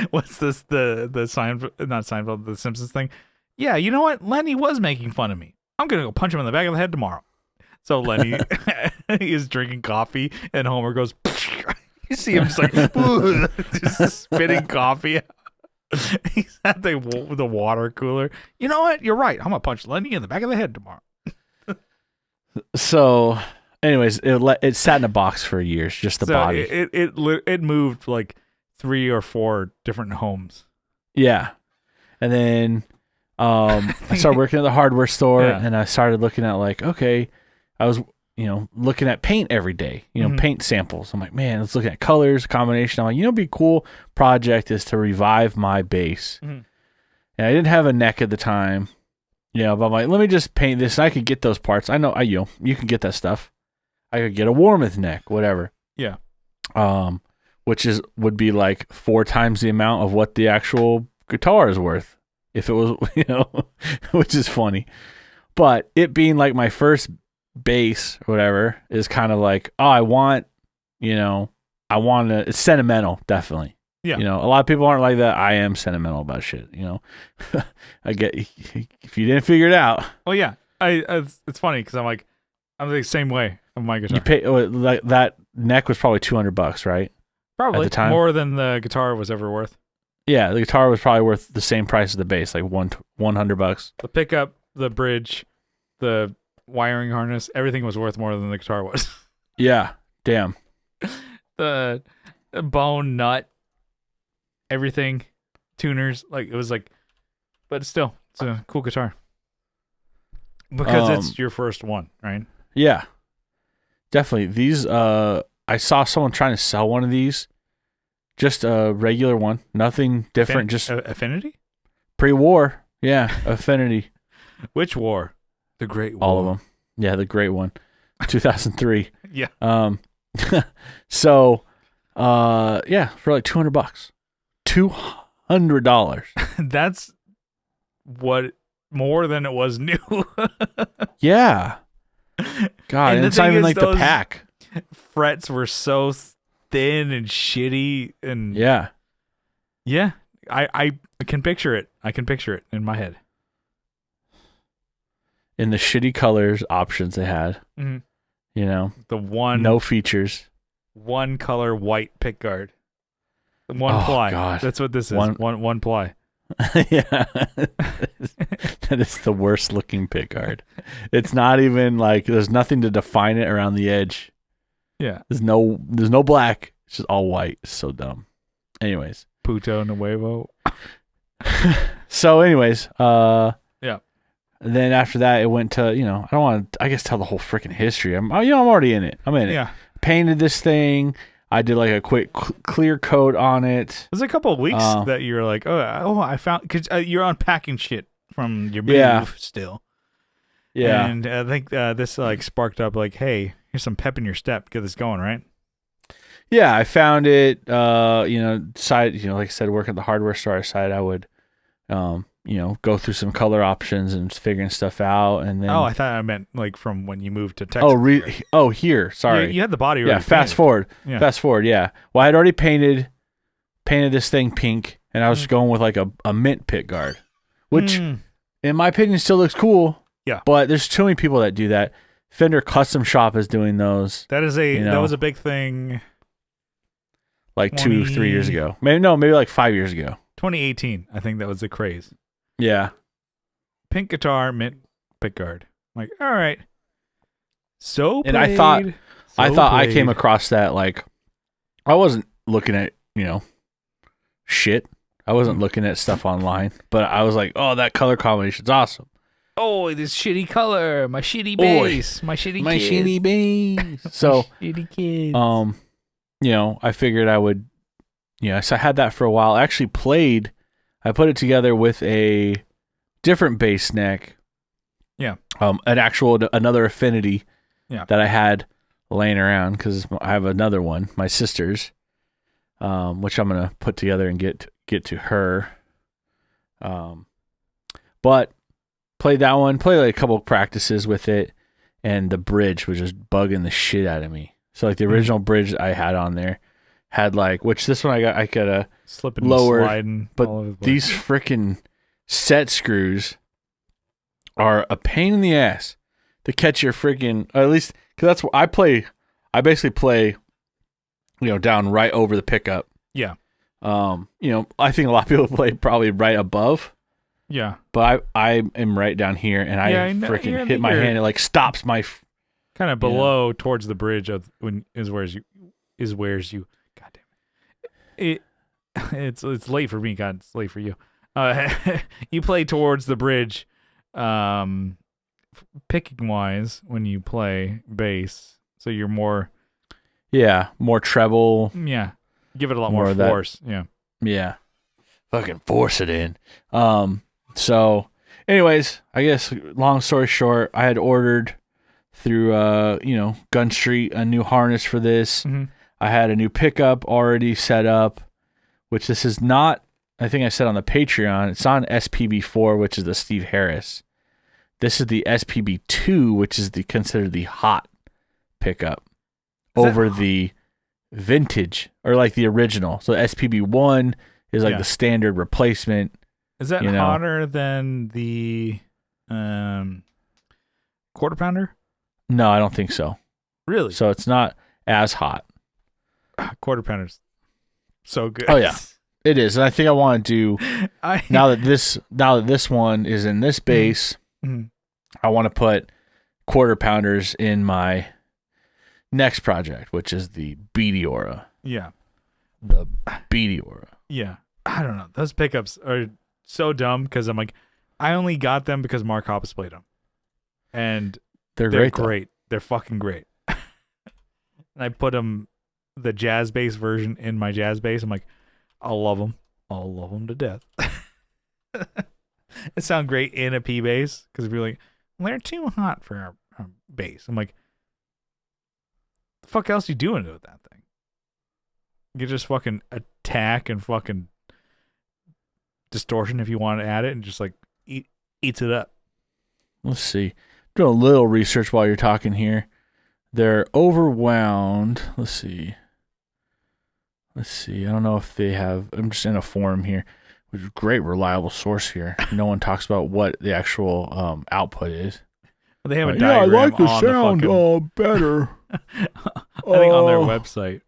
What's this? The Seinfeld, not Seinfeld, the Simpsons thing? Yeah, you know what? Lenny was making fun of me. I'm gonna go punch him in the back of the head tomorrow. So Lenny is drinking coffee, and Homer goes. You see him just like just spitting coffee out. He's at the water cooler. You know what? You're right. I'm gonna punch Lenny in the back of the head tomorrow. So, anyways, it sat in a box for years, just the body. It moved like 3 or 4 different homes. Yeah, and then I started working at the hardware store, and I started looking at like, okay, I was looking at paint every day, paint samples. I'm like, man, let's look at colors, combination. I'm like, it'd be a cool project is to revive my base. Mm-hmm. And I didn't have a neck at the time. But I'm like, let me just paint this. And I could get those parts. I know, you can get that stuff. I could get a Warmoth neck, whatever. Yeah. Which would be like 4 times the amount of what the actual guitar is worth. If it was, which is funny. But it being like my first bass or whatever is kind of like, it's sentimental, definitely. Yeah. A lot of people aren't like that. I am sentimental about shit, I get, if you didn't figure it out. Well, yeah. It's funny because I'm the same way on my guitar. You pay, like that neck was probably $200, right? Probably at the time. More than the guitar was ever worth. Yeah, the guitar was probably worth the same price as the bass, like $100. The pickup, the bridge, the wiring harness, everything was worth more than the guitar was. Yeah, damn. The bone, nut, everything, tuners, like it was like, but still, it's a cool guitar because it's your first one, right? Yeah, definitely. These, I saw someone trying to sell one of these, just a regular one, nothing different, just Affinity, pre-war, yeah, Affinity. Which war? The Great War. All of them. Yeah, the Great One. 2003. Yeah. So, yeah, for like $200. $200. That's what more than it was new. Yeah. God, and it's not even like the pack. Frets were so thin and shitty, and yeah. I can picture it. I can picture it in my head. In the shitty colors options they had, mm-hmm. The one no features, one color white pick guard, one ply. God. That's what this is. One ply. Yeah, that is the worst looking pick guard. It's not even like there's nothing to define it around the edge. Yeah, there's no black. It's just all white. It's so dumb. Anyways, puto nuevo. So, anyways, yeah. And then after that, it went to, I don't want to, I guess, tell the whole freaking history. I'm already in it. I'm in it. Yeah. Painted this thing. I did like a quick clear coat on it. There's a couple of weeks that you're like, I found, because you're unpacking shit from your move still. Yeah. And I think this like sparked up like, hey, here's some pep in your step. Get this going, right? Yeah, I found it, decided, like I said, working at the hardware store, I decided I would, go through some color options and figuring stuff out, and then. Oh, I thought I meant like from when you moved to Texas. Here. Sorry. You had the body. Yeah. Fast forward. Yeah. Well, I had already painted this thing pink, and I was just going with like a mint pick guard, which, in my opinion, still looks cool. Yeah. But there's too many people that do that. Fender Custom Shop is doing those. That was a big thing. Like 2-3 years ago. Maybe like 5 years ago. 2018, I think that was the craze. Yeah. Pink guitar, mint pickguard. Like, all right. And I thought I came across that, like, I wasn't looking at, shit. I wasn't looking at stuff online, but I was like, oh, that color combination's awesome. Oh, this shitty color, my shitty bass, my shitty bass. So, shitty kids. I figured I would, so I had that for a while. I actually I put it together with a different bass neck. Yeah. Another Affinity. Yeah. That I had laying around because I have another one, my sister's, which I'm gonna put together and get to her. But played that one, played like a couple of practices with it, and the bridge was just bugging the shit out of me. So like the original bridge I had on there had like, which this one I got a slipping, lower, sliding, but all over the place. these freaking set screws are a pain in the ass to catch your freaking, or at least because that's what I play. I basically play, down right over the pickup. Yeah. I think a lot of people play probably right above. Yeah. But I am right down here, and I freaking hit my hand. It like stops my. Kind of below towards the bridge of is where's you. God damn it. It's late for me. God, it's late for you. You play towards the bridge, picking wise when you play bass, so you're more. Yeah, more treble. Yeah, give it a lot more force. Yeah, fucking force it in. So, anyways, I guess long story short, I had ordered through Gun Street a new harness for this. Mm-hmm. I had a new pickup already set up, which this is not. I think I said on the Patreon, it's on SPB4, which is the Steve Harris. This is the SPB2, which is considered the hot pickup over the vintage or like the original. So SPB1 is like the standard replacement. Is that hotter than the quarter pounder? No, I don't think so. Really? So it's not as hot. Quarter pounders, so good. Oh yeah, it is. And I think I want to do now that this one is in this base. Mm-hmm. I want to put quarter pounders in my next project, which is the Beatiora. Yeah, the Beatiora. Yeah, I don't know. Those pickups are so dumb because I'm like, I only got them because Mark Hoppus played them, and they're great. They're fucking great. And I put them, the jazz bass version, in my jazz bass. I'm like, I'll love them. I'll love them to death. It sounds great in a P bass because we're like, well, they're too hot for our bass. I'm like, the fuck else you doing with that thing? You just fucking attack and fucking distortion if you want to add it, and just like eats it up. Let's see. Do a little research while you're talking here. They're overwound. Let's see. I don't know if they have. I'm just in a forum here, which is a great, reliable source here. No one talks about what the actual output is. They have a diagram. Yeah, I like the on sound the better. I think on their website.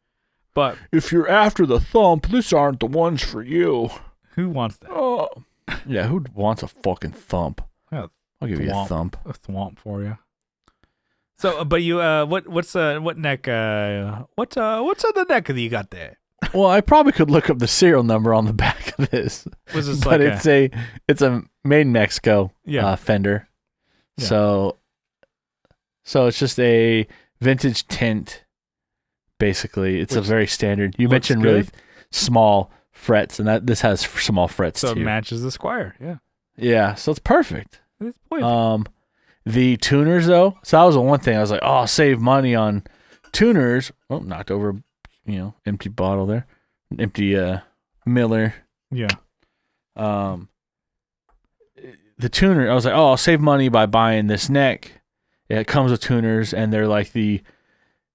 But if you're after the thump, these aren't the ones for you. Who wants that? Yeah, who wants a fucking thump? Yeah, I'll give you a thump. A thwomp for you. So, but you, what's what neck? What's on the neck that you got there? Well, I probably could look up the serial number on the back of this. Was this but like it's a made in Mexico Fender. Yeah. So it's just a vintage tint. Basically, it's a very standard. You mentioned good. Really small frets, and this has small frets too. So it matches the Squire. Yeah. Yeah. So it's perfect. It's perfect. The tuners though. So that was the one thing I was like, oh, I'll save money on tuners. Oh, knocked over. Empty bottle there. Empty Miller. Yeah. The tuner, I was like, oh, I'll save money by buying this neck. Yeah, it comes with tuners, and they're like the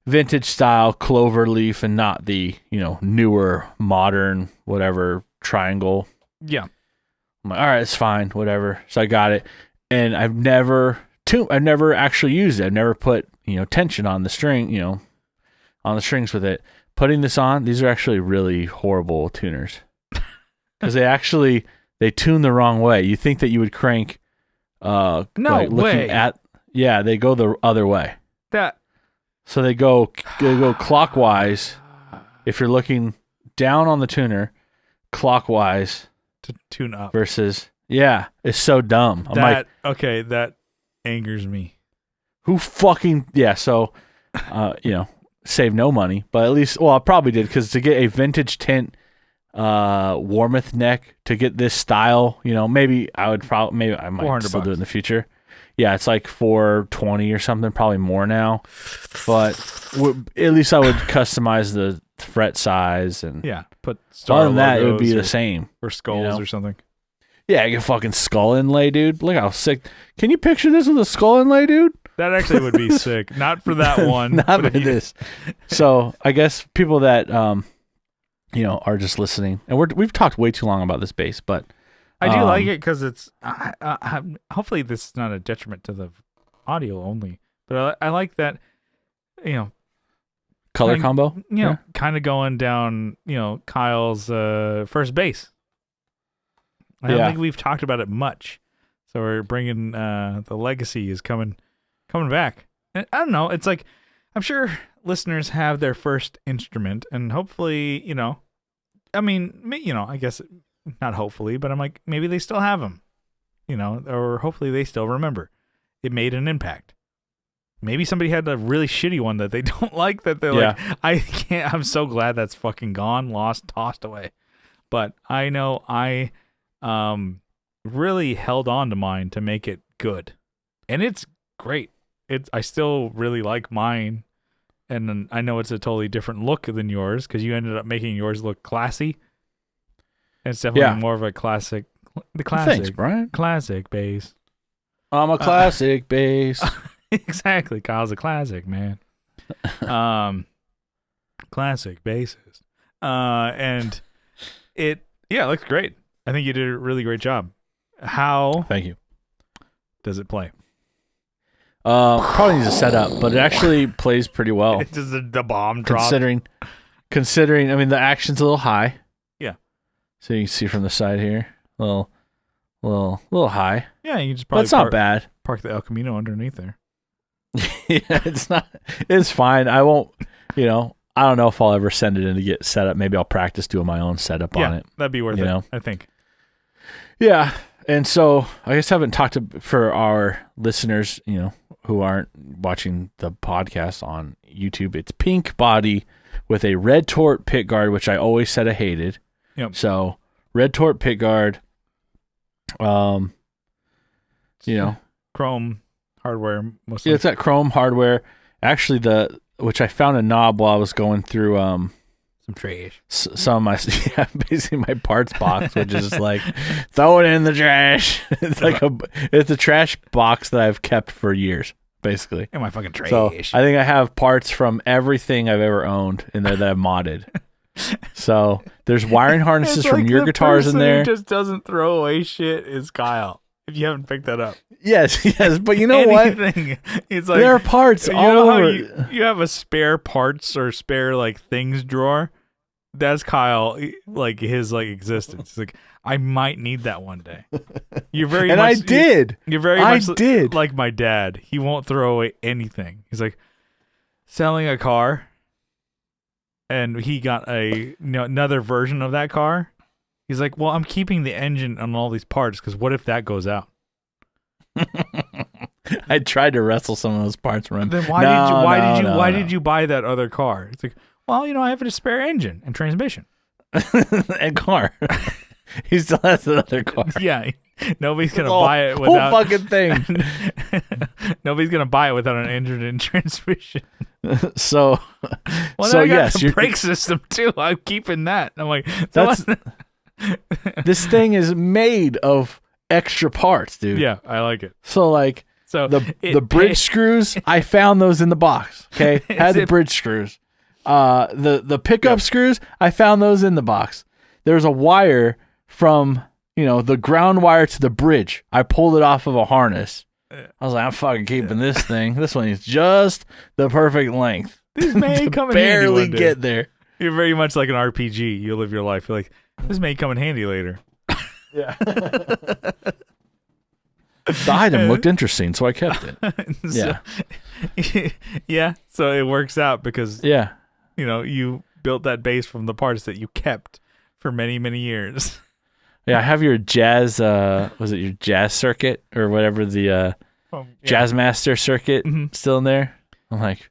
vintage style clover leaf and not the, newer, modern, whatever, triangle. Yeah. I'm like, all right, it's fine, whatever. So I got it. And I've never actually used it. I've never put, tension on the string, on the strings with it. Putting this on, these are actually really horrible tuners because they tune the wrong way. You think that you would crank, no way. They go the other way. So they go clockwise. If you're looking down on the tuner, clockwise to tune up versus it's so dumb. I'm like, okay, that angers me. Who fucking So, save no money, but at least, I probably did because to get a vintage tint Warmouth neck to get this style, maybe I might still do it in the future. Yeah, it's like $420 or something, probably more now. But at least I would customize the fret size and put star other than that, it would be logos the same or skulls or something. Yeah, I get fucking skull inlay, dude. Look how sick. Can you picture this with a skull inlay, dude? That actually would be sick. Not for that one. Not for this. So I guess people that are just listening, and we've talked way too long about this bass, but I do like it because it's. Hopefully, this is not a detriment to the audio only, but I like that. Color combo. Kind of going down. Kyle's first bass. I don't think we've talked about it much, so we're bringing the legacy is coming back. And I don't know. It's like I'm sure listeners have their first instrument, and hopefully, I guess not hopefully, but I'm like maybe they still have them, or hopefully they still remember. It made an impact. Maybe somebody had a really shitty one that they don't like. That they're like, I can't. I'm so glad that's fucking gone, lost, tossed away. But I know I really held on to mine to make it good, and it's great. I still really like mine, and I know it's a totally different look than yours because you ended up making yours look classy. And it's definitely more of a classic. The classic, thanks, Brian. Classic bass. I'm a classic bass. Exactly, Kyle's a classic man. Classic bassist. And it looks great. I think you did a really great job. How? Thank you. Does it play? Probably needs a setup, but it actually plays pretty well. It's just the bomb drop. Considering, I mean, the action's a little high. Yeah. So you can see from the side here, a little high. Yeah, you can just probably. That's not bad. Park the El Camino underneath there. Yeah, it's not. It's fine. I won't. I don't know if I'll ever send it in to get set up. Maybe I'll practice doing my own setup on it. That'd be worth it. I think. Yeah, and so I guess I haven't talked for our listeners, who aren't watching the podcast on YouTube. It's pink body with a red tort pick guard, which I always said I hated. Yep. So red tort pick guard. Chrome hardware mostly. Yeah, it's that chrome hardware. Actually, which I found a knob while I was going through some trash. Some of my basically my parts box, which is like throw it in the trash. It's a trash box that I've kept for years, basically. In my fucking trash. So I think I have parts from everything I've ever owned in there that I've modded. So there's wiring harnesses from your guitars in there. Who just doesn't throw away shit is Kyle. If you haven't picked that up. Yes, but you know what? It's like there are parts all over. You have a spare parts or spare things drawer. That's Kyle, his existence. It's like I might need that one day. You're very and much, I did. You're very much like my dad. He won't throw away anything. He's like selling a car, and he got another version of that car. He's like, well, I'm keeping the engine on all these parts because what if that goes out? I tried to wrestle some of those parts from him. Then why did you buy that other car? It's like, well, I have a spare engine and transmission and car. He still has another car. Yeah, nobody's gonna buy it without whole fucking thing. Nobody's gonna buy it without an engine and transmission. So yes, the brake system too. I'm keeping that. I'm like, this thing is made of extra parts, dude. Yeah, I like it. So the bridge screws, I found those in the box. Okay, had the bridge screws. The pickup screws, I found those in the box. There's a wire from the ground wire to the bridge. I pulled it off of a harness. I was like, I'm fucking keeping this thing. This one is just the perfect length. This may come in barely handy get there. You're very much like an RPG. You live your life. You're like, this may come in handy later. Yeah. The item looked interesting, so I kept it. Yeah. So it works out because you built that base from the parts that you kept for many, many years. Yeah, I have your jazz was it your jazz circuit or whatever, the Jazzmaster circuit still in there. I'm like,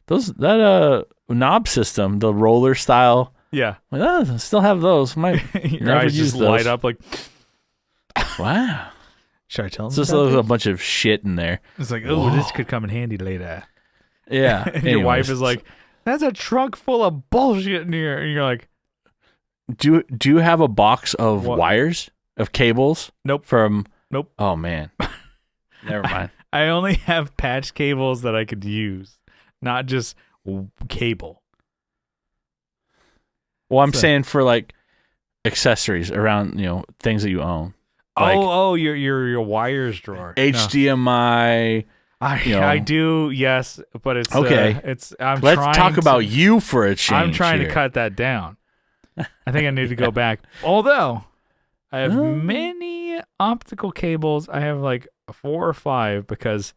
that knob system, the roller style. Yeah. I still have those. Might your never eyes use just those. light up like, wow. Should I tell them? It's just a bunch of shit in there. It's like, oh, this could come in handy later. Yeah. And your wife is like, that's a trunk full of bullshit in here. And you're like, do you have a box of wires of cables? Nope. Nope. Oh man. Never mind. I only have patch cables that I could use, not just cable. Well, I'm saying for like accessories around, things that you own. Like your wires drawer. HDMI. I do, yes, but it's okay. Let's talk about you for a change. I'm trying to cut that down. I think I need to go back. Although I have many optical cables. I have like 4 or 5 because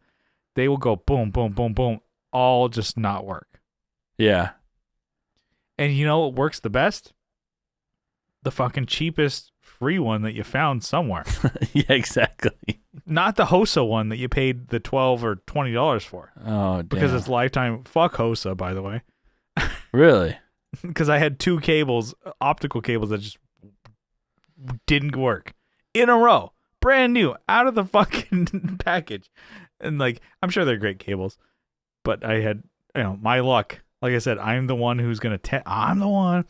they will go boom, boom, boom, boom, all just not work. Yeah. And you know what works the best? The fucking cheapest free one that you found somewhere. Yeah, exactly. Not the HOSA one that you paid the $12 or $20 for. Oh, damn. Because it's lifetime. Fuck HOSA, by the way. Really? Because I had 2 cables, optical cables that just didn't work in a row, brand new, out of the fucking package. And like, I'm sure they're great cables, but I had, my luck. Like I said, I'm the one who's gonna I'm the one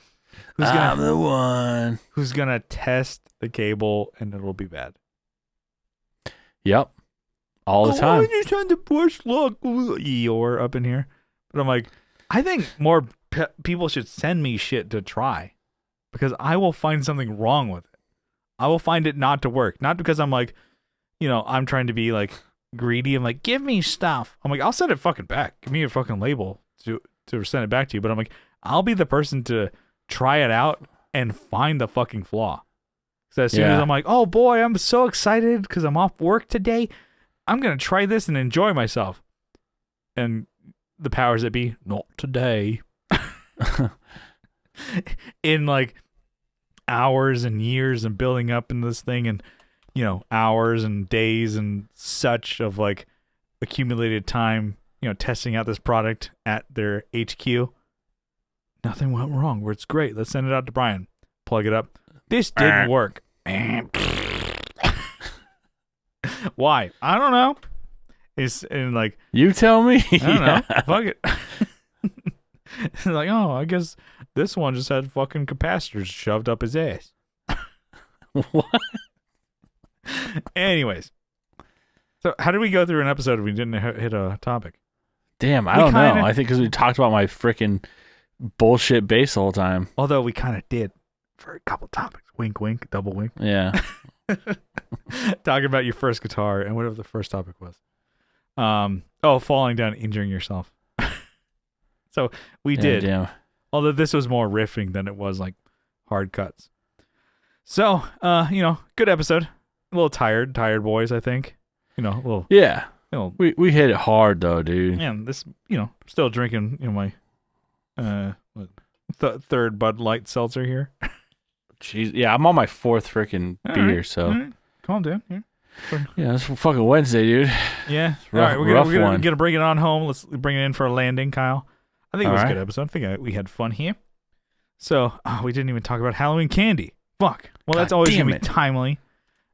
who's gonna test the cable, and it'll be bad. Yep, all the time. I just had to push luck, Eeyore up in here. But I'm like, I think more people should send me shit to try, because I will find something wrong with it. I will find it not to work. Not because I'm like, I'm trying to be like greedy. I'm like, give me stuff. I'm like, I'll send it fucking back. Give me a fucking label to send it back to you. But I'm like, I'll be the person to try it out and find the fucking flaw. So as soon as I'm like, oh boy, I'm so excited because I'm off work today, I'm going to try this and enjoy myself. And the powers that be, not today. In like hours and years and building up in this thing, and hours and days and such of like accumulated time, testing out this product at their HQ, nothing went wrong. Where it's great. Let's send it out to Brian. Plug it up. This didn't work. Why? I don't know. It's and like, you tell me. I don't know. Fuck it. Like, oh, I guess this one just had fucking capacitors shoved up his ass. What? Anyways, so how did we go through an episode if we didn't hit a topic? Damn, I don't know. I think because we talked about my freaking bullshit bass the whole time. Although we kind of did for a couple topics. Wink, wink, double wink. Yeah. Talking about your first guitar and whatever the first topic was. Falling down, injuring yourself. So we did. Damn. Although this was more riffing than it was like hard cuts. So, good episode. A little tired boys, I think. A little. Yeah. We hit it hard though, dude. Man, this, still drinking, my third Bud Light seltzer here. Jeez, yeah, I'm on my 4th freaking beer, so. All right. Calm down. Yeah, it's fucking Wednesday, dude. Yeah. Rough, all right, we're one. gonna bring it on home. Let's bring it in for a landing, Kyle. I think it was a All good right. episode. I think we had fun here. So we didn't even talk about Halloween candy. Fuck. Well, that's always gonna be timely.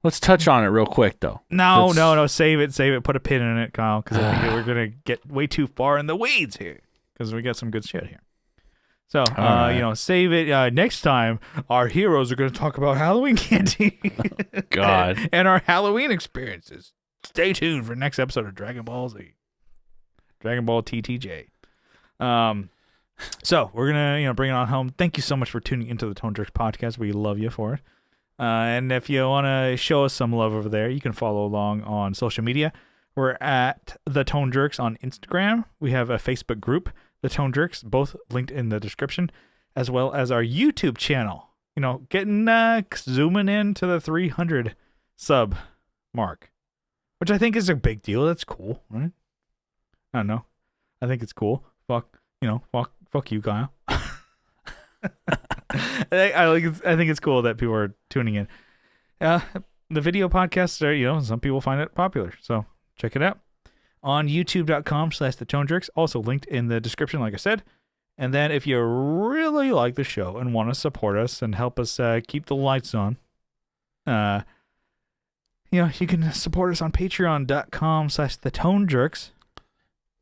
Let's touch on it real quick, though. No. Save it. Put a pin in it, Kyle, because I think we're gonna get way too far in the weeds here, because we got some good shit here. So, right. Save it. Next time, our heroes are going to talk about Halloween candy. God. And our Halloween experiences. Stay tuned for next episode of Dragon Ball Z. Dragon Ball TTJ. So, we're going to, bring it on home. Thank you so much for tuning into the Tone Jerks podcast. We love you for it. And if you want to show us some love over there, you can follow along on social media. We're at the Tone Jerks on Instagram. We have a Facebook group, The Tone Jerks, both linked in the description, as well as our YouTube channel. Getting zooming into the 300 sub mark, which I think is a big deal. That's cool, right? I don't know. I think it's cool. Fuck you, Kyle. I think it's cool that people are tuning in. The video podcasts are, some people find it popular, so check it out on youtube.com/thetone-jerks, also linked in the description, like I said. And then if you really like the show and want to support us and help us keep the lights on, you can support us on patreon.com/thetone-jerks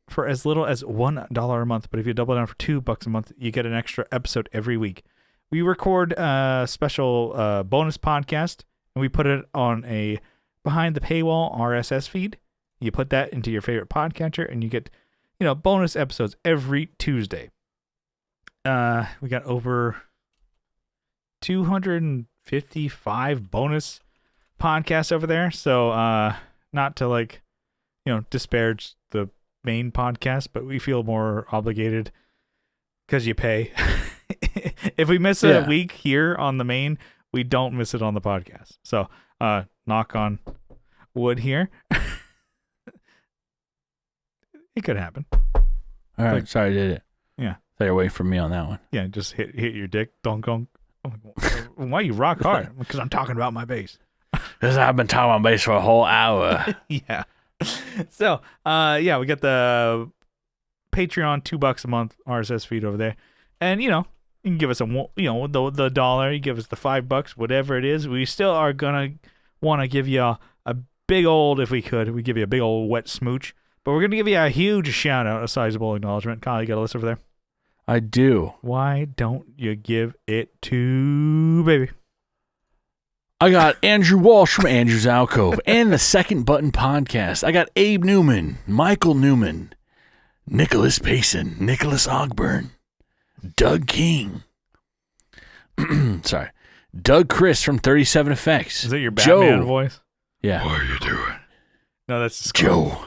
for as little as $1 a month. But if you double down for $2 a month, you get an extra episode every week. We record a special bonus podcast and we put it on a behind the paywall RSS feed. You put that into your favorite podcatcher, and you get, bonus episodes every Tuesday. We got over 255 bonus podcasts over there. So, not to disparage the main podcast, but we feel more obligated because you pay. If we miss a week here on the main, we don't miss it on the podcast. So, knock on wood here. It could happen. All right, sorry, I did it. Yeah. Thought you were waiting for me on that one. Yeah, just hit your dick. Donk, donk. Why you rock hard? Because I'm talking about my bass. Because I've been talking about bass for a whole hour. Yeah. So, we got the Patreon $2 a month RSS feed over there, and you can give us the $1, you give us the $5, whatever it is. We still are gonna want to give you a big old, if we could, we give you a big old wet smooch, but we're gonna give you a huge shout out, a sizable acknowledgement. Kyle, you got a list over there? I do. Why don't you give it to baby? I got Andrew Walsh from Andrew's Alcove and the Second Button Podcast. I got Abe Newman, Michael Newman, Nicholas Payson, Nicholas Ogburn, Doug King. Sorry. Doug Chris from 37 Effects. Is that your Batman voice? Yeah. What are you doing? No, that's Joe.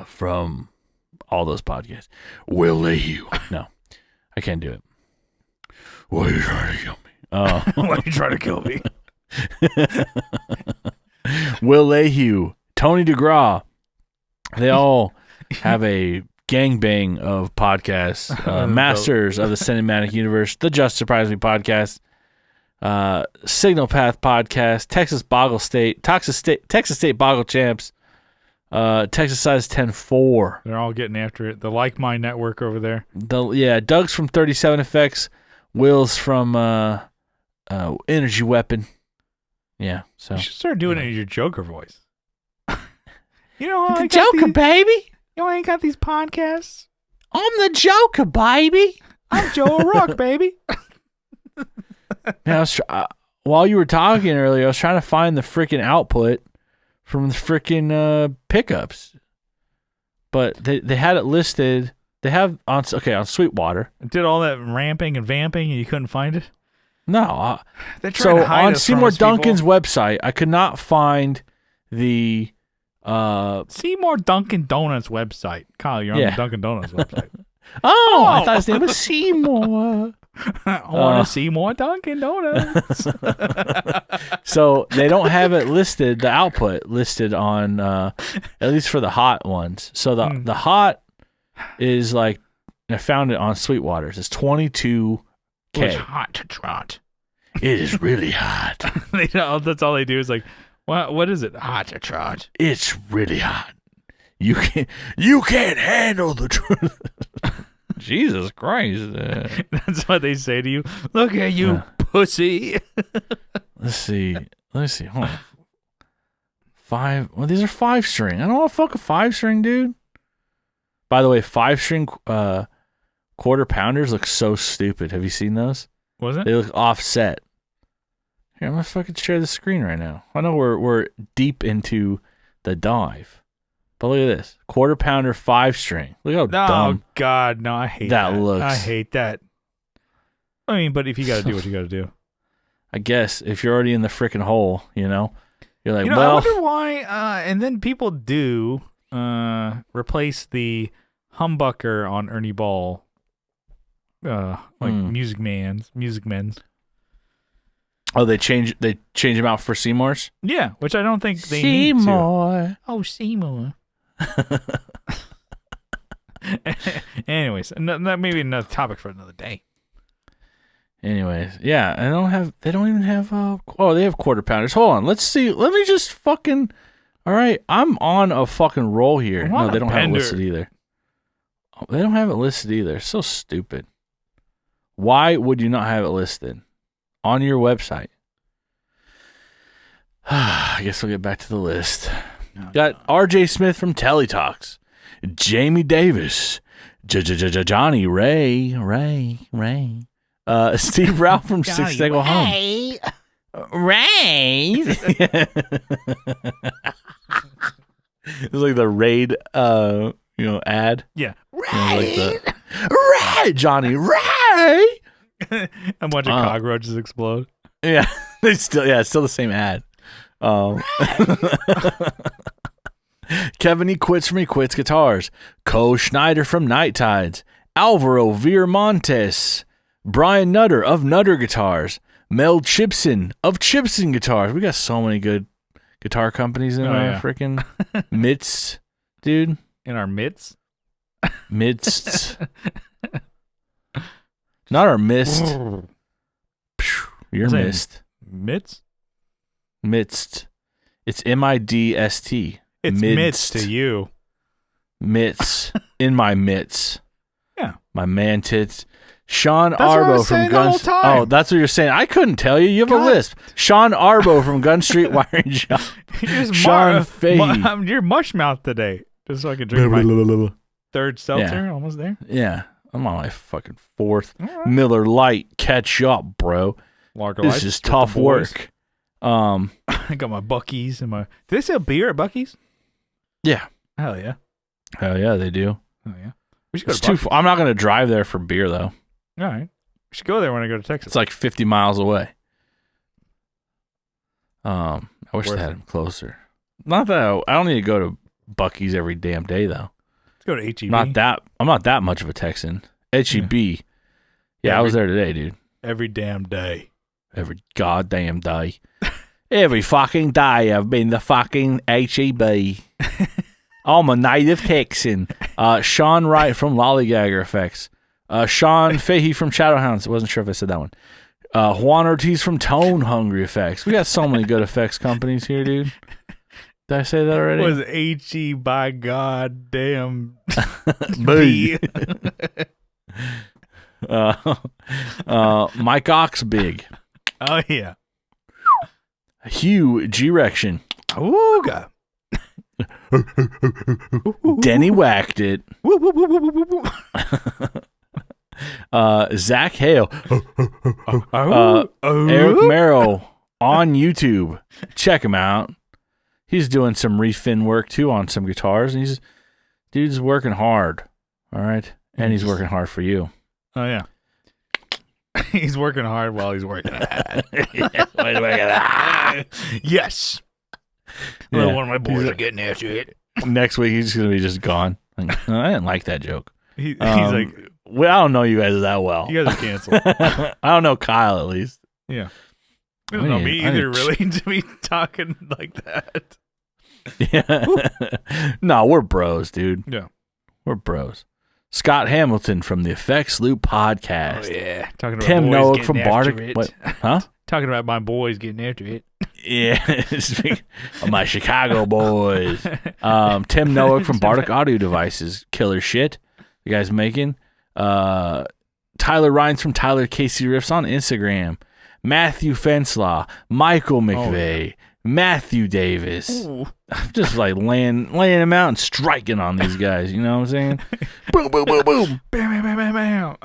From all those podcasts. Will Lehue. No, I can't do it. Why are you trying to kill me? Why are you trying to kill me? Will Lehue, Tony DeGraw. They all have a gangbang of podcasts. Masters of the Cinematic Universe, the Just Surprise Me podcast, Signal Path podcast, Texas State Boggle Champs, Texas Size 10-4. They're all getting after it. The Like Mind Network over there. Doug's from 37 Effects. Will's from Energy Weapon. Yeah, so you should start doing it in your Joker voice. The Joker, baby. I ain't got these podcasts. I'm the Joker, baby. I'm Joe O'Rourke, baby. Yeah, while you were talking earlier, I was trying to find the freaking output from the freaking pickups, but they had it listed. They have on Sweetwater. Did all that ramping and vamping, and you couldn't find it? No. They're trying to hide on us Seymour from us, Duncan's people. website, I could not find the Seymour Dunkin' Donuts website. Kyle, you're on the Dunkin' Donuts website. I thought his name was Seymour. I want to see more Dunkin' Donuts. So they don't have it listed, the output listed on, at least for the hot ones. So the hot is I found it on Sweetwater's. It's 22K. It's hot to trot. It is really hot. That's all they do is what is it? Hot to trot. It's really hot. You can't handle the truth. Jesus Christ. That's what they say to you. Look at you, pussy. Let's see. Hold on. 5. Well, these are 5-string. I don't want to fuck a 5-string, dude. By the way, 5-string quarter pounders look so stupid. Have you seen those? Was it? They look offset. Here, I'm gonna fucking share the screen right now. I know we're deep into the dive, but look at this quarter pounder 5-string. Look how dumb. Oh God, no! I hate that. Looks. I hate that. I mean, but if you got to do what you got to do, I guess if you're already in the freaking hole, you're like, I wonder why. And then people do replace the humbucker on Ernie Ball, Music Men's. Oh, they change them out for Seymour's? Yeah, which I don't think they Seymour. need to. Oh, Seymour. Anyways, maybe another topic for another day. Anyways, yeah, they don't even have they have quarter pounders. Hold on, let's see. Let me just fucking. All right, I'm on a fucking roll here. No, they don't have it listed either. They don't have it listed either. So stupid. Why would you not have it listed on your website? I guess we'll get back to the list. Got RJ Smith from Teletalks, Jamie Davis, Johnny Ray, Steve Ralph from Six Second Home. Ray. It was like the Raid, ad. Yeah. Ray, Ray, Johnny, Ray. A bunch of cockroaches explode. Yeah, it's still the same ad. Kevin E. Quits from He Quits Guitars. Co Schneider from Night Tides. Alvaro Viramontes. Brian Nutter of Nutter Guitars. Mel Chipson of Chipson Guitars. We got so many good guitar companies in our freaking midst, dude. In our midst? Midst. Not our mist. Your mist. Midst? Midst. It's MIDST. It's midst to you. Mitts. In my mitts. Yeah. My man tits. Sean That's what I Arbo was from saying the Gun. whole time. Oh, that's what you're saying. I couldn't tell you. You have a lisp. Sean Arbo from Gun Street Wiring Shop. Sean Fahey. You're mush mouth today. Just so I can drink my third seltzer. Almost there. Yeah. I'm on my fucking fourth. Right. Miller Lite. Catch up, bro. This is tough work. I got my Buc-ee's and my. Do they sell beer at Buc-ee's? Yeah. Hell yeah. Hell yeah, they do. Oh yeah. We should go to Buc-ee's. I'm not gonna drive there for beer though. All right. We should go there when I go to Texas. It's like 50 miles away. I wish they had them closer. Not that I don't need to go to Buc-ee's every damn day though. Let's go to HEB. I'm not that much of a Texan. HEB. Yeah, I was there today, dude. Every damn day. Every goddamn day. Every fucking day I've been to fucking HEB. I'm a native Texan. Sean Wright from Lollygagger Effects. Sean Fahey from Shadowhounds. I wasn't sure if I said that one. Juan Ortiz from Tone Hungry Effects. We got so many good effects companies here, dude. Did I say that already? Was HE by goddamn B. Mike Oxbig. Oh yeah. Hugh G-Rection. Ooga. Denny Whacked It. Zach Hale. Eric Merrill on YouTube. Check him out. He's doing some refin work too on some guitars. And dude's working hard. All right. And he's working hard for you. Oh yeah. He's working hard while he's working hard. Yes. Yeah. One of my boys are getting after it. Next week he's gonna be just gone. Like, I didn't like that joke. He's like, well, I don't know you guys that well. You guys are canceled. I don't know Kyle at least. Yeah. You don't know me either, really, to be talking like that. Yeah. No, we're bros, dude. Yeah. We're bros. Scott Hamilton from the Effects Loop podcast. Oh, yeah. Talking about Tim boys Noack from getting Bardic. after it. What? Huh? Talking about my boys getting after it. Yeah. My Chicago boys. Tim Noack from Bardic Audio Devices. Killer shit. You guys making? Tyler Rines from Tyler Casey Riffs on Instagram. Matthew Fenslaw. Michael McVeigh. Matthew Davis. Ooh. I'm just like laying them out and striking on these guys. You know what I'm saying? Boom, boom, boom, boom. Bam, bam, bam, bam, bam.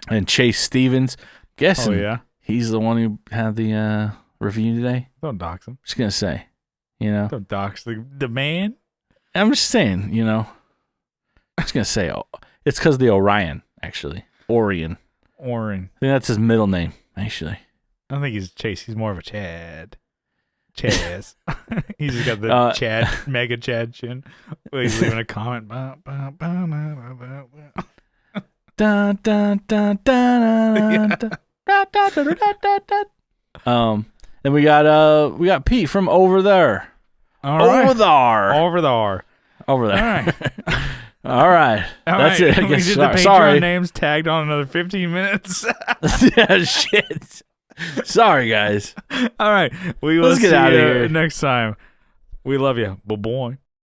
And Chase Stevens. Guessing yeah. he's the one who had the review today. Don't dox him. Just going to say, you know. Don't dox the man. I'm just saying, you know. I'm just going to say, it's because of the Orion, actually. Orion. I think that's his middle name, actually. I don't think he's Chase. He's more of a Chad. Chaz. He's just got the Chad, mega Chad chin. He's leaving a comment. Dun, dun, dun, dun, dun, and we got Pete from over there. All right. Over there. All right. All right. That's it. I We guess. did the Patreon names tagged on another 15 minutes. Yeah, shit. Sorry, guys. All right. We will Let's get see out of you here next time. We love you. Bye-bye.